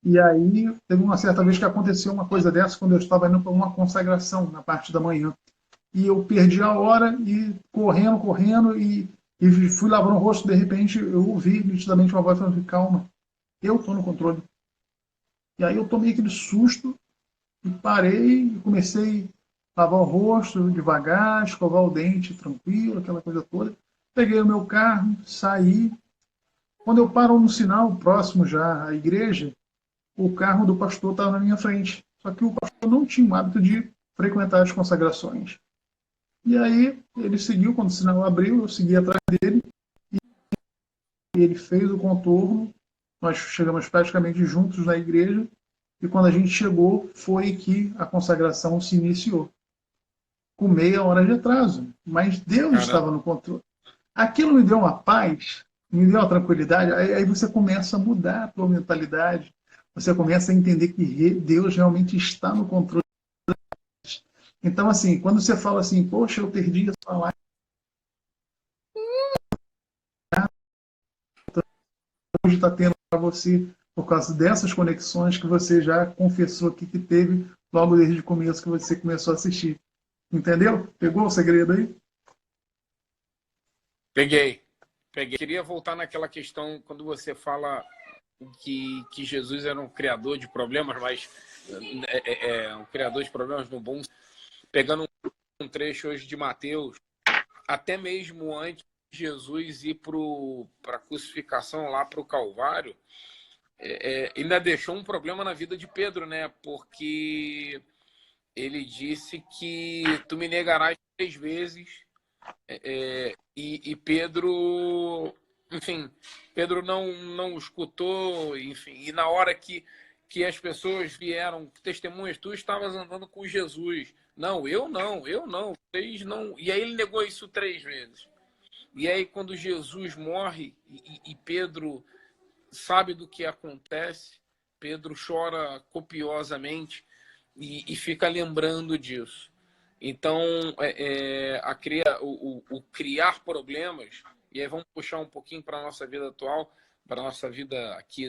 E aí, teve uma certa vez que aconteceu uma coisa dessa, quando eu estava indo para uma consagração na parte da manhã. E eu perdi a hora e correndo, e fui lavando o rosto, de repente eu ouvi nitidamente uma voz falando, calma, eu estou no controle. E aí eu tomei aquele susto e parei e comecei lavar o rosto devagar, escovar o dente tranquilo, aquela coisa toda. Peguei o meu carro, saí. Quando eu paro no sinal, próximo já à igreja, o carro do pastor estava na minha frente. Só que o pastor não tinha o hábito de frequentar as consagrações. E aí ele seguiu, quando o sinal abriu, eu segui atrás dele, e ele fez o contorno, nós chegamos praticamente juntos na igreja, e quando a gente chegou, foi que a consagração se iniciou, com meia hora de atraso, mas Deus Cara, estava no controle. Aquilo me deu uma paz, me deu uma tranquilidade, aí você começa a mudar a tua mentalidade, você começa a entender que Deus realmente está no controle. Então, assim, quando você fala assim, poxa, eu perdi essa live, hoje está tendo para você, por causa dessas conexões que você já confessou aqui que teve logo desde o começo que você começou a assistir. Entendeu? Pegou o segredo aí? peguei. Peguei. Queria voltar naquela questão quando você fala que Jesus era um criador de problemas, mas um criador de problemas no bom. Pegando um trecho hoje de Mateus, até mesmo antes de Jesus ir para a crucificação lá para o Calvário, ainda deixou um problema na vida de Pedro, né? Porque ele disse que tu me negarás 3 vezes. E Pedro, enfim, Pedro não escutou, enfim, e na hora que as pessoas vieram, testemunhas, tu estavas andando com Jesus. Não, eu não, vocês não. E aí ele negou isso 3 vezes. E aí quando Jesus morre e Pedro sabe do que acontece, Pedro chora copiosamente e fica lembrando disso. Então, o criar problemas, e aí vamos puxar um pouquinho para a nossa vida atual, para a nossa vida aqui,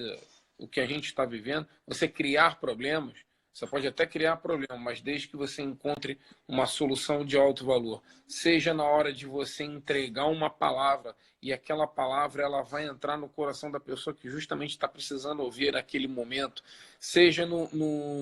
o que a gente está vivendo, você criar problemas, você pode até criar problema, mas desde que você encontre uma solução de alto valor, seja na hora de você entregar uma palavra e aquela palavra ela vai entrar no coração da pessoa que justamente está precisando ouvir naquele momento, seja no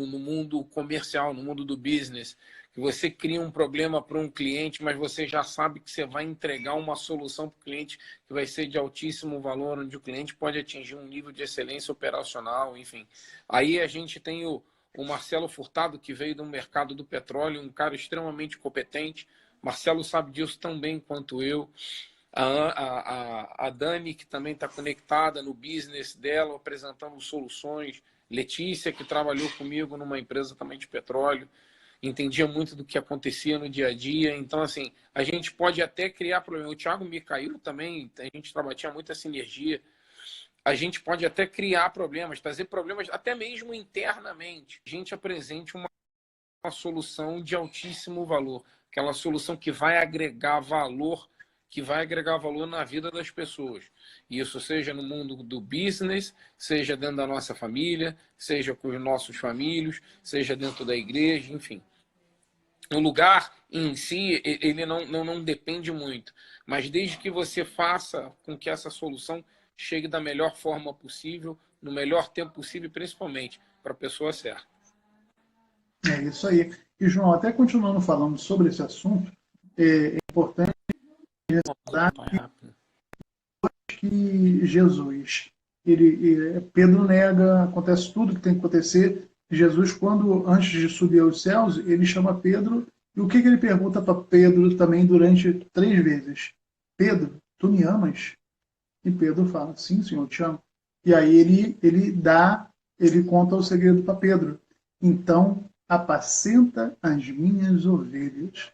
mundo comercial, no mundo do business, que você cria um problema para um cliente, mas você já sabe que você vai entregar uma solução para o cliente que vai ser de altíssimo valor, onde o cliente pode atingir um nível de excelência operacional, enfim. Aí a gente tem o Marcelo Furtado, que veio do mercado do petróleo, um cara extremamente competente. Marcelo sabe disso tão bem quanto eu. A Dani, que também está conectada no business dela, apresentando soluções. Letícia, que trabalhou comigo numa empresa também de petróleo, entendia muito do que acontecia no dia a dia. Então, assim, a gente pode até criar problema. O Thiago Micail também, a gente tinha muita sinergia. A gente pode até criar problemas, trazer problemas até mesmo internamente. A gente apresente uma solução de altíssimo valor, aquela solução que vai agregar valor na vida das pessoas. Isso seja no mundo do business, seja dentro da nossa família, seja com os nossos famílios, seja dentro da igreja, enfim. O lugar em si, ele não depende muito, mas desde que você faça com que essa solução chegue da melhor forma possível, no melhor tempo possível, principalmente para a pessoa certa. É isso aí. E, João, até continuando falando sobre esse assunto, é importante ressaltar que Jesus, Pedro nega, acontece tudo que tem que acontecer. Jesus, quando antes de subir aos céus, ele chama Pedro, e o que ele pergunta para Pedro também durante 3 vezes? Pedro, tu me amas? E Pedro fala, sim, Senhor, eu te amo. E aí ele conta o segredo para Pedro. Então, apacenta as minhas ovelhas.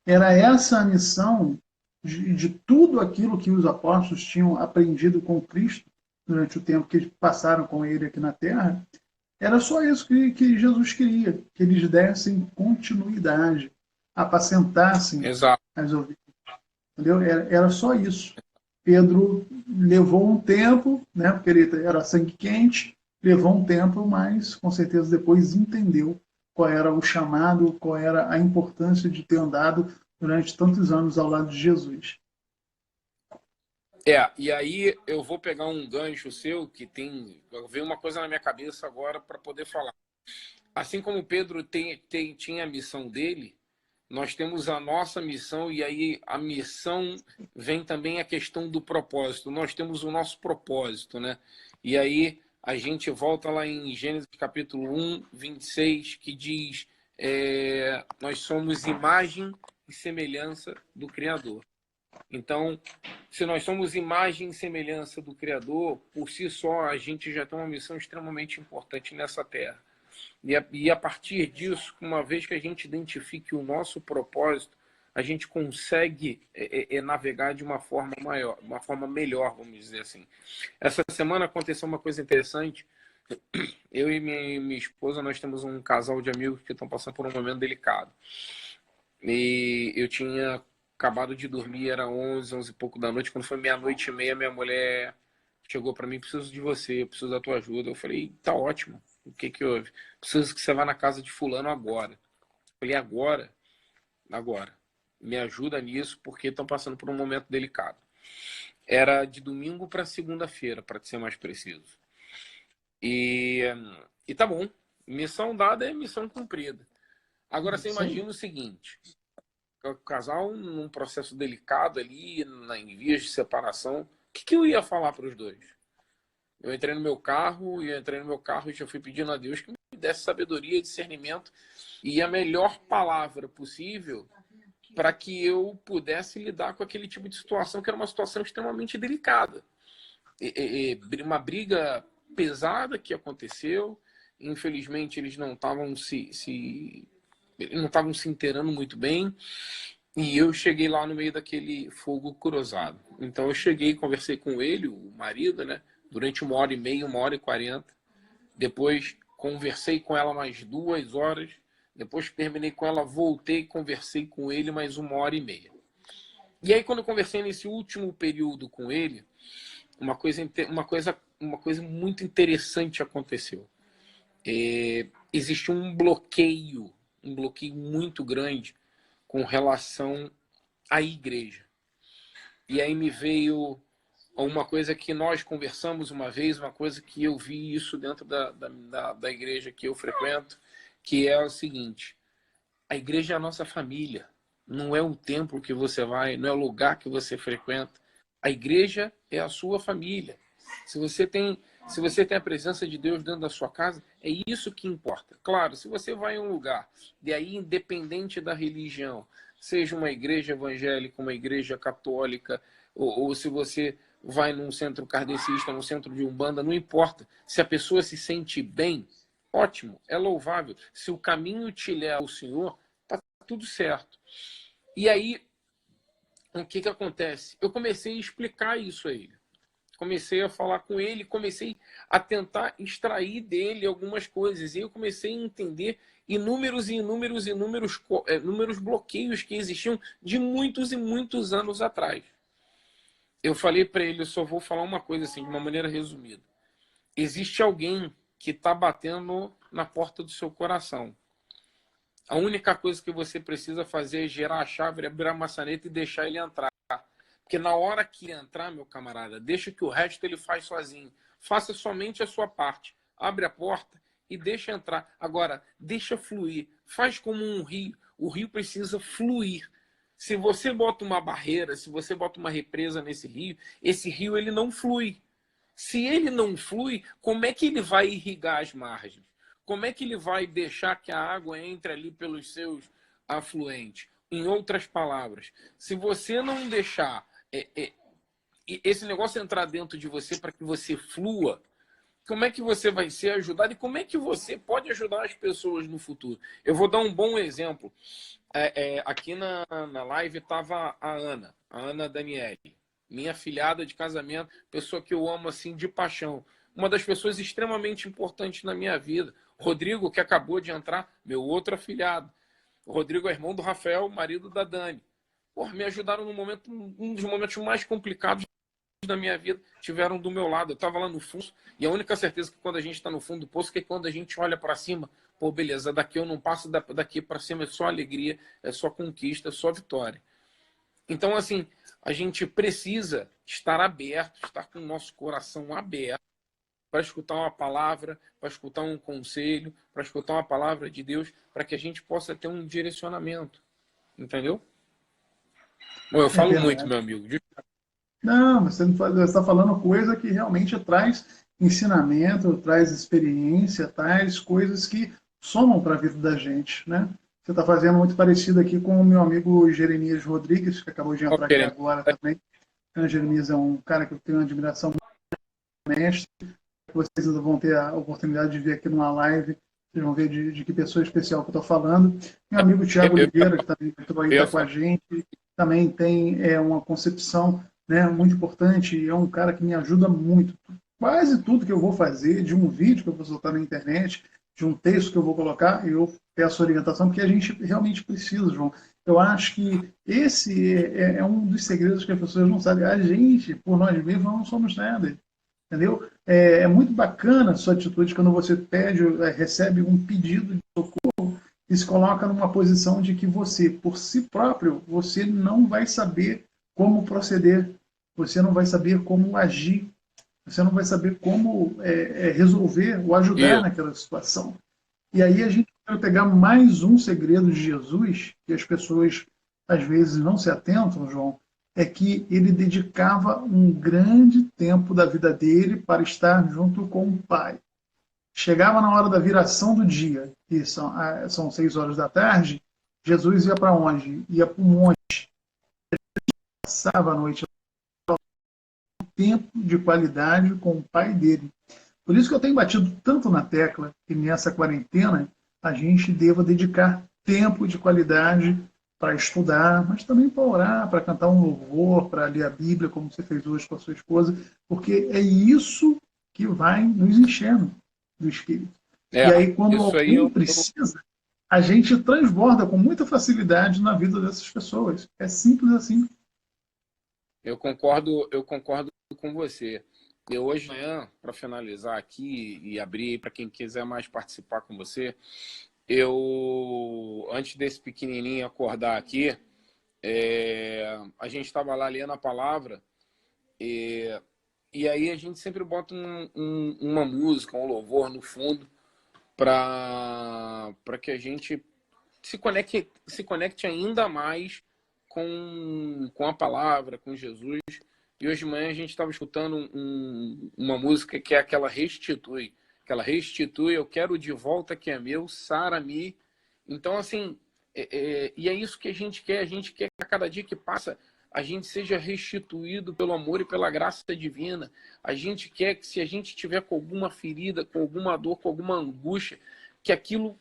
Era essa a missão de tudo aquilo que os apóstolos tinham aprendido com Cristo durante o tempo que eles passaram com ele aqui na Terra. Era só isso que Jesus queria, que eles dessem continuidade, apacentassem Exato. as ovelhas. Entendeu? Era só isso. Pedro levou um tempo, né, porque ele era sangue quente, levou um tempo, mas com certeza depois entendeu qual era o chamado, qual era a importância de ter andado durante tantos anos ao lado de Jesus. E aí eu vou pegar um gancho seu que veio uma coisa na minha cabeça agora para poder falar. assim como Pedro tinha a missão dele, nós temos a nossa missão, e aí a missão vem também a questão do propósito. Nós temos o nosso propósito, né? E aí a gente volta lá em Gênesis capítulo 1, 26, que diz: nós somos imagem e semelhança do Criador. Então, se nós somos imagem e semelhança do Criador, por si só a gente já tem uma missão extremamente importante nessa terra. E a partir disso, uma vez que a gente identifique o nosso propósito, a gente consegue navegar de uma forma maior, uma forma melhor, vamos dizer assim. Essa semana aconteceu uma coisa interessante. Eu e minha esposa, nós temos um casal de amigos que estão passando por um momento delicado. E eu tinha acabado de dormir, era 11, 11 e pouco da noite. Quando foi meia-noite e meia, minha mulher chegou para mim: preciso de você, preciso da tua ajuda. Eu falei: tá ótimo. O que que houve? Preciso que você vá na casa de fulano agora. Eu falei: agora? Agora. Me ajuda nisso, porque estão passando por um momento delicado. Era de domingo para segunda-feira, para ser mais preciso. E tá bom. Missão dada é missão cumprida. Agora você imagina o seguinte: o casal num processo delicado ali, em vias de separação. O que eu ia falar para os dois? Eu entrei no meu carro e já fui pedindo a Deus que me desse sabedoria e discernimento e a melhor palavra possível para que eu pudesse lidar com aquele tipo de situação, que era uma situação extremamente delicada. Uma briga pesada que aconteceu. Infelizmente, eles não estavam não estavam se inteirando muito bem. E eu cheguei lá no meio daquele fogo cruzado. Então eu cheguei, conversei com ele, o marido, né? Durante 1h30, 1h40. Depois conversei com ela mais 2 horas. Depois terminei com ela, voltei e conversei com ele mais 1h30. E aí, quando eu conversei nesse último período com ele, uma coisa muito interessante aconteceu. Existe um bloqueio muito grande com relação à igreja. E aí me veio uma coisa que nós conversamos uma vez, uma coisa que eu vi isso dentro da igreja que eu frequento, que é o seguinte: a igreja é a nossa família, não é o templo que você vai, não é o lugar que você frequenta. A igreja é a sua família. Se você tem a presença de Deus dentro da sua casa, é isso que importa. Claro, se você vai em um lugar, e aí independente da religião, seja uma igreja evangélica, uma igreja católica, ou se você vai num centro kardecista, num centro de umbanda, não importa. Se a pessoa se sente bem, ótimo, é louvável. Se o caminho te leva ao Senhor, tá tudo certo. E aí, o que acontece? Eu comecei a explicar isso a ele. Comecei a falar com ele, comecei a tentar extrair dele algumas coisas. E eu comecei a entender inúmeros bloqueios que existiam de muitos e muitos anos atrás. Eu falei para ele: eu só vou falar uma coisa assim, de uma maneira resumida. Existe alguém que está batendo na porta do seu coração. A única coisa que você precisa fazer é girar a chave, abrir a maçaneta e deixar ele entrar. Porque na hora que entrar, meu camarada, deixa que o resto ele faz sozinho. Faça somente a sua parte. Abre a porta e deixa entrar. Agora, deixa fluir. Faz como um rio. O rio precisa fluir. Se você bota uma barreira, se você bota uma represa nesse rio, esse rio ele não flui. Se ele não flui, como é que ele vai irrigar as margens? Como é que ele vai deixar que a água entre ali pelos seus afluentes? Em outras palavras, se você não deixar esse negócio entrar dentro de você para que você flua, como é que você vai ser ajudado e como é que você pode ajudar as pessoas no futuro? Eu vou dar um bom exemplo. Aqui na live estava a Ana Daniele, minha afilhada de casamento, pessoa que eu amo assim de paixão. Uma das pessoas extremamente importantes na minha vida. Rodrigo, que acabou de entrar, meu outro afilhado. O Rodrigo é irmão do Rafael, marido da Dani. Porra, me ajudaram um dos momentos mais complicados da minha vida, tiveram do meu lado. Eu estava lá no fundo, e a única certeza que quando a gente está no fundo do poço, que é quando a gente olha para cima, pô, beleza, daqui eu não passo, daqui para cima é só alegria, é só conquista, é só vitória. Então, assim, a gente precisa estar aberto, estar com o nosso coração aberto para escutar uma palavra, para escutar um conselho, para escutar uma palavra de Deus, para que a gente possa ter um direcionamento. Entendeu? Bom, eu É falo muito, verdade. meu amigo. Não, você está falando coisa que realmente traz ensinamento, traz experiência, traz coisas que somam para a vida da gente, né? Você está fazendo muito parecido aqui com o meu amigo Jeremias Rodrigues, que acabou de Ó, entrar aqui agora também. O Jeremias é um cara que eu tenho uma admiração muito mestre, que vocês ainda vão ter a oportunidade de ver aqui numa live, vocês vão ver de que pessoa especial que eu estou falando. Meu amigo Tiago eu, Oliveira, que também entrou aí, eu está ia com a falar, gente, também tem uma concepção, né, muito importante, é um cara que me ajuda muito. Quase tudo que eu vou fazer, de um vídeo que eu vou soltar na internet, de um texto que eu vou colocar, eu peço orientação, porque a gente realmente precisa, João. Eu acho que esse é um dos segredos que as pessoas não sabem. A gente, por nós mesmos, não somos nada. Entendeu? É muito bacana a sua atitude quando você pede, recebe um pedido de socorro e se coloca numa posição de que você, por si próprio, você não vai saber como proceder, você não vai saber como agir, você não vai saber como resolver ou ajudar eu, naquela situação. E aí a gente vai pegar mais um segredo de Jesus, que as pessoas às vezes não se atentam, João, é que ele dedicava um grande tempo da vida dele para estar junto com o Pai. Chegava na hora da viração do dia, que são 6 horas da tarde, Jesus ia para onde? Ia para o monte, passava a noite, tempo de qualidade com o Pai dele. Por isso que eu tenho batido tanto na tecla que nessa quarentena a gente deva dedicar tempo de qualidade para estudar, mas também para orar, para cantar um louvor, para ler a Bíblia, como você fez hoje com a sua esposa, porque é isso que vai nos enchendo do Espírito. E aí, quando isso aí alguém precisa, a gente transborda com muita facilidade na vida dessas pessoas. É simples assim. eu concordo com você. Eu hoje de manhã, para finalizar aqui e abrir para quem quiser mais participar com você, eu, antes desse pequenininho acordar aqui, a gente estava lá lendo a palavra e aí a gente sempre bota uma música, um louvor no fundo para que a gente se conecte ainda mais com a palavra, com Jesus. E hoje de manhã a gente estava escutando uma música que é aquela Restitui. Aquela Restitui, eu quero de volta que é meu, Sara-me. Então, assim, e é isso que a gente quer. A gente quer que a cada dia que passa a gente seja restituído pelo amor e pela graça divina. A gente quer que se a gente tiver com alguma ferida, com alguma dor, com alguma angústia, que aquilo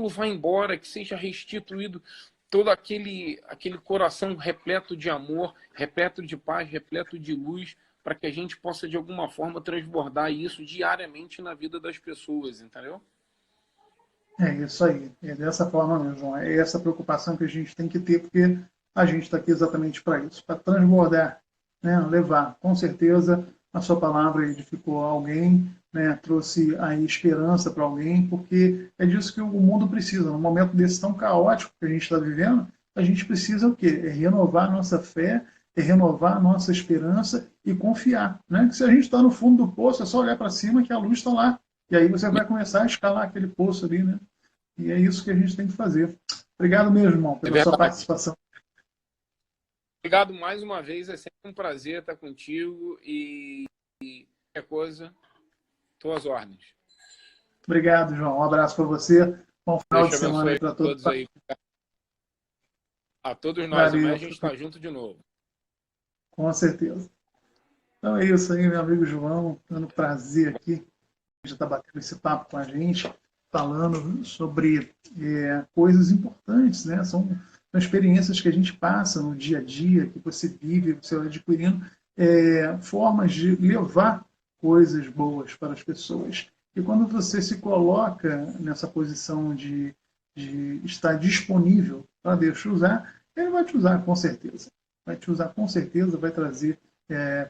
vá embora, que seja restituído todo aquele coração repleto de amor, repleto de paz, repleto de luz, para que a gente possa de alguma forma transbordar isso diariamente na vida das pessoas, entendeu? É isso aí. É dessa forma mesmo, João. É essa preocupação que a gente tem que ter, porque a gente está aqui exatamente para isso, para transbordar, né? Levar. Com certeza a sua palavra edificou alguém, né? Trouxe aí esperança para alguém, porque é disso que o mundo precisa. Num momento desse tão caótico que a gente está vivendo, a gente precisa o quê? É renovar a nossa fé, é renovar a nossa esperança e confiar, né? Que se a gente está no fundo do poço, é só olhar para cima que a luz está lá. E aí você vai começar a escalar aquele poço ali, né? E é isso que a gente tem que fazer. Obrigado mesmo, irmão, É pela sua verdade. participação. Obrigado mais uma vez, é sempre um prazer estar contigo e qualquer coisa, tuas ordens. Obrigado, João. Um abraço para você. Bom final Deus de te semana aí abençoe para a todos. todos aí. A todos nós. Amanhã a Valeu, gente está junto de novo. com certeza. Então é isso aí, meu amigo João. Dando prazer aqui de estar batendo esse papo com a gente, falando sobre coisas importantes, né? São experiências que a gente passa no dia a dia, que você vive, você vai adquirindo formas de levar coisas boas para as pessoas. E quando você se coloca nessa posição de estar disponível para Deus te usar, Ele vai te usar com certeza. Vai te usar com certeza, vai trazer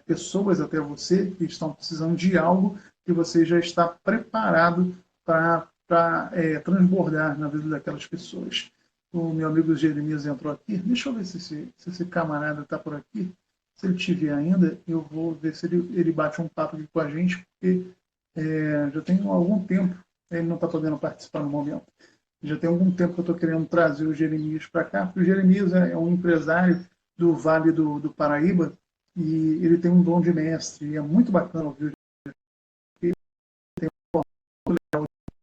pessoas até você que estão precisando de algo que você já está preparado para transbordar na vida daquelas pessoas. O meu amigo Jeremias entrou aqui. Deixa eu ver se esse camarada está por aqui. Se ele estiver ainda, eu vou ver se ele bate um papo aqui com a gente, porque Já tem algum tempo, ele não está podendo participar no momento, já tem algum tempo que eu estou querendo trazer o Jeremias para cá, porque o Jeremias é um empresário do Vale do Paraíba e ele tem um dom de mestre, e é muito bacana ouvir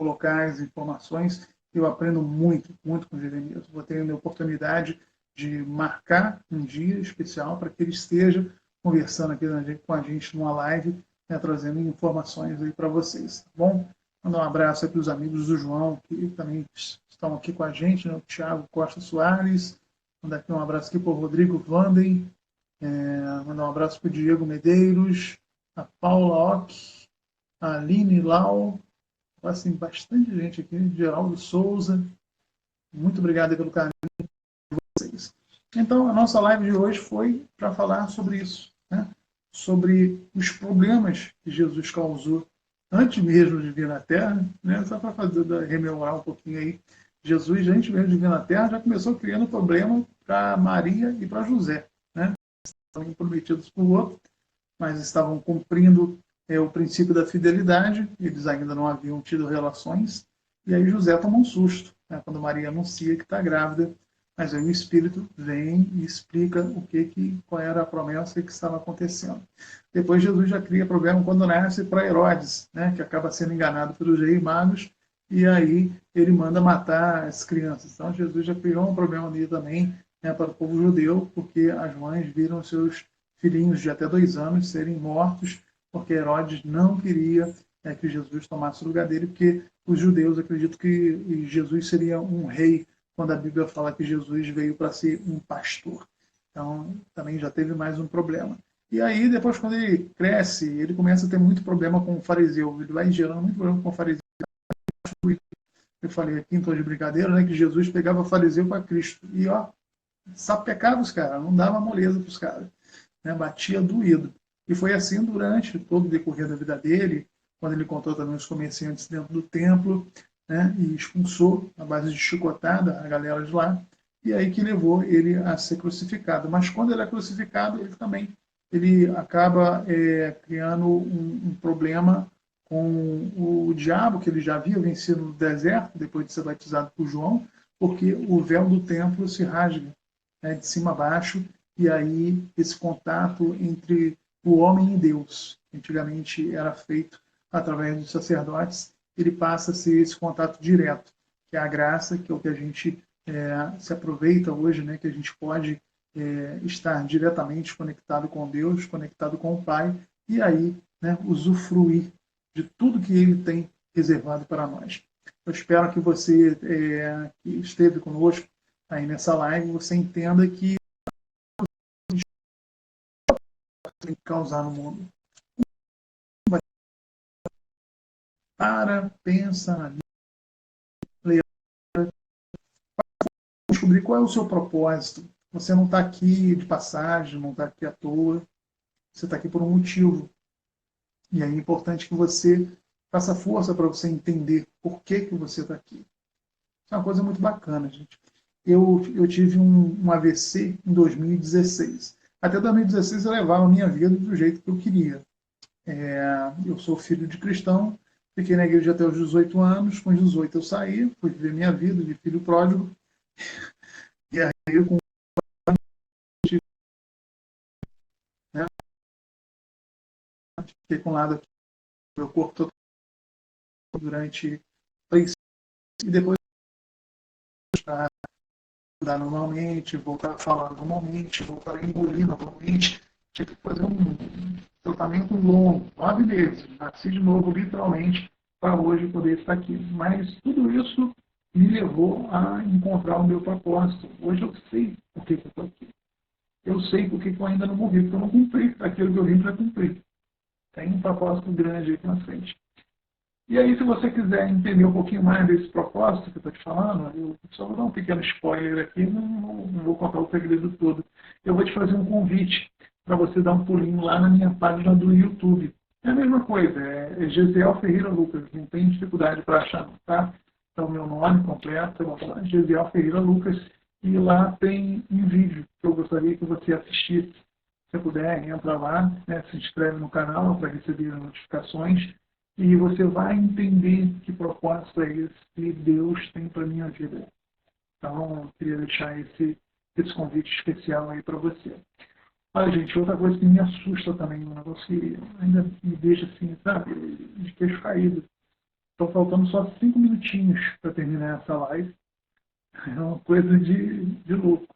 locais, informações, eu aprendo muito, muito com o Jeremias. Vou ter a oportunidade de marcar um dia especial para que ele esteja conversando aqui com a gente numa live, né, trazendo informações aí para vocês, tá bom? Mandar um abraço aí para os amigos do João, que também estão aqui com a gente, né? O Thiago Costa Soares, mandar aqui um abraço aqui para o Rodrigo Vanden, mandar um abraço para o Diego Medeiros, a Paula Ock, a Aline Lau, assim, bastante gente aqui, Geraldo Souza, muito obrigado pelo carinho de vocês. Então, a nossa live de hoje foi para falar sobre isso, né? Sobre os problemas que Jesus causou antes mesmo de vir na Terra, né? Só para rememorar um pouquinho aí, Jesus, antes mesmo de vir na Terra, já começou criando problema para Maria e para José, né? Estavam prometidos por outro, mas estavam cumprindo o princípio da fidelidade, eles ainda não haviam tido relações, e aí José toma um susto, né, quando Maria anuncia que está grávida, mas aí o Espírito vem e explica qual era a promessa que estava acontecendo. Depois Jesus já cria problema quando nasce para Herodes, né, que acaba sendo enganado pelos reis magos, e aí ele manda matar as crianças. Então Jesus já criou um problema ali também, né, para o povo judeu, porque as mães viram seus filhinhos de até 2 anos serem mortos, porque Herodes não queria que Jesus tomasse o lugar dele, porque os judeus acreditam que Jesus seria um rei, quando a Bíblia fala que Jesus veio para ser um pastor. Então, também já teve mais um problema. E aí, depois, quando ele cresce, ele começa a ter muito problema com o fariseu. Ele vai gerando muito problema com o fariseu. Eu falei aqui em tom de brincadeira, né, que Jesus pegava fariseu para Cristo. E, ó, sapecava os caras, não dava moleza para os caras, né, batia doído. E foi assim durante todo o decorrer da vida dele, quando ele encontrou também os comerciantes dentro do templo, né, e expulsou, na base de chicotada, a galera de lá, e aí que levou ele a ser crucificado. Mas quando ele é crucificado, ele acaba criando um problema com o diabo, que ele já havia vencido no deserto, depois de ser batizado por João, porque o véu do templo se rasga, né, de cima a baixo, e aí esse contato entre o homem e Deus, que antigamente era feito através dos sacerdotes, ele passa a ser esse contato direto, que é a graça, que é o que a gente se aproveita hoje, né, que a gente pode estar diretamente conectado com Deus, conectado com o Pai, e aí, né, usufruir de tudo que Ele tem reservado para nós. Eu espero que você que esteve conosco aí nessa live, você entenda que tem que causar no mundo. Para, pensa, analisa, descobrir qual é o seu propósito. Você não está aqui de passagem, não está aqui à toa. Você está aqui por um motivo. E é importante que você faça força para você entender por que você está aqui. Isso é uma coisa muito bacana, gente. Eu tive um AVC em 2016. Até 2016 eu levava a minha vida do jeito que eu queria. Eu sou filho de cristão, fiquei na igreja até os 18 anos. Com os 18 eu saí, fui viver minha vida de filho pródigo. E aí eu né, fiquei com um lado aqui, meu corpo todo durante 3 e depois andar normalmente, voltar a falar normalmente, voltar a engolir normalmente. Tive que fazer um tratamento longo, 9 meses. Nasci de novo, literalmente, para hoje poder estar aqui. Mas tudo isso me levou a encontrar o meu propósito. Hoje eu sei por que eu estou aqui. Eu sei por que eu ainda não morri, porque eu não cumpri aquilo que eu vim para cumprir. Tem um propósito grande aqui na frente. E aí, se você quiser entender um pouquinho mais desse propósito que eu estou te falando, eu só vou dar um pequeno spoiler aqui, não vou contar o segredo todo. Eu vou te fazer um convite para você dar um pulinho lá na minha página do YouTube. É a mesma coisa, é Gesiel Ferreira Lucas, não tem dificuldade para achar, tá? Então, meu nome completo é Gesiel Ferreira Lucas, e lá tem um vídeo que eu gostaria que você assistisse. Se você puder, entra lá, né, se inscreve no canal para receber as notificações. e você vai entender que propósito é esse que Deus tem para a minha vida. Então, eu queria deixar esse convite especial aí para você. Olha, gente, outra coisa que me assusta também, um negócio que ainda me deixa assim, sabe, de queixo caído. Estão faltando só 5 minutinhos para terminar essa live. É uma coisa de louco.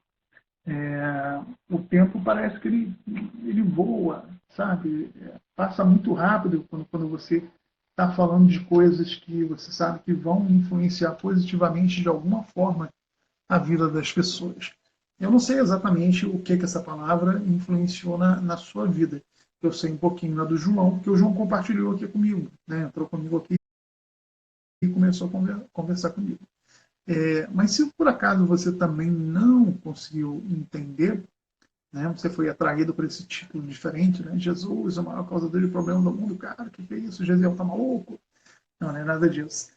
O tempo parece que ele voa, sabe? Passa muito rápido quando você está falando de coisas que você sabe que vão influenciar positivamente de alguma forma a vida das pessoas. Eu não sei exatamente o que essa palavra influenciou na sua vida. Eu sei um pouquinho na do João, porque o João compartilhou aqui comigo, né? Entrou comigo aqui e começou a conversar comigo. Mas se por acaso você também não conseguiu entender, né, você foi atraído por esse título diferente, né? Jesus, a maior causador de problema do mundo, cara, que é isso? Jesus tá maluco? Não é nada disso.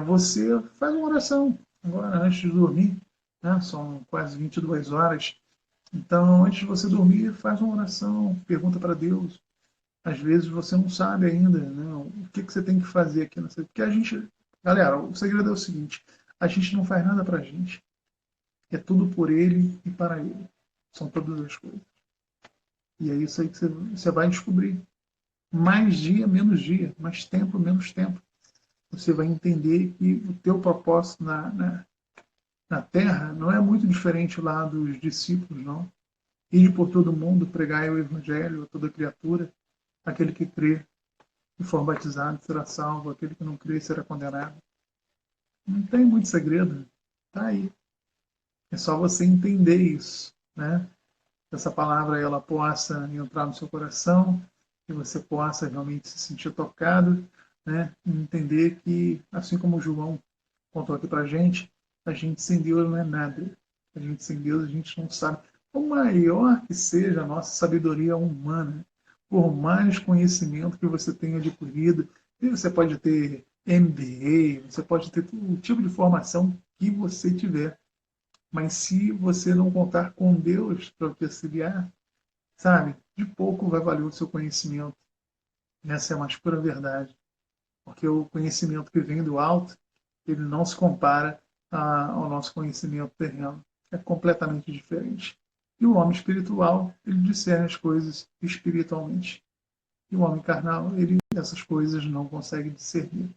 Você faz uma oração agora antes de dormir, né? São quase 22 horas. Então, antes de você dormir, faz uma oração, pergunta para Deus. Às vezes você não sabe ainda, né, o que você tem que fazer aqui nessa. Porque a gente, galera, o segredo é o seguinte: a gente não faz nada para a gente. É tudo por Ele e para Ele. São todas as coisas. E é isso aí que você vai descobrir. Mais dia, menos dia. Mais tempo, menos tempo. Você vai entender que o teu propósito na Terra não é muito diferente lá dos discípulos, não. Ir por todo mundo, pregar o Evangelho a toda criatura. Aquele que crê e for batizado será salvo. Aquele que não crê será condenado. Não tem muito segredo. Está aí. É só você entender isso, né? Essa palavra ela possa entrar no seu coração, que você possa realmente se sentir tocado, né? E entender que, assim como o João contou aqui para a gente sem Deus não é nada. A gente sem Deus, a gente não sabe. Por maior que seja a nossa sabedoria humana, por mais conhecimento que você tenha adquirido, e você pode ter MBA, você pode ter todo tipo de formação que você tiver. Mas se você não contar com Deus para te auxiliar, sabe, de pouco vai valer o seu conhecimento. Essa é a mais pura verdade. Porque o conhecimento que vem do alto, ele não se compara ao nosso conhecimento terreno. É completamente diferente. E o homem espiritual, ele discerne as coisas espiritualmente. E o homem carnal, ele essas coisas não consegue discernir.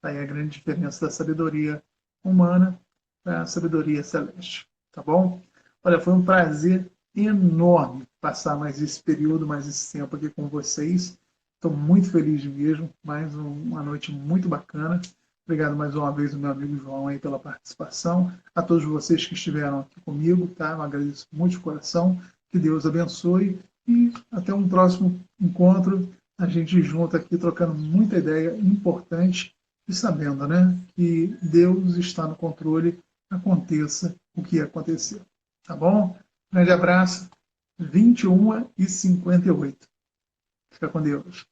Aí a grande diferença da sabedoria humana para a sabedoria celeste. Tá bom? Olha, foi um prazer enorme passar mais esse período, mais esse tempo aqui com vocês. Estou muito feliz mesmo. Mais uma noite muito bacana. Obrigado mais uma vez ao meu amigo João aí pela participação. A todos vocês que estiveram aqui comigo, tá? Eu agradeço muito de coração. Que Deus abençoe e até um próximo encontro. A gente junto aqui trocando muita ideia importante e sabendo, né, que Deus está no controle, aconteça o que acontecer. Tá bom? Grande abraço. 21h58. Fica com Deus.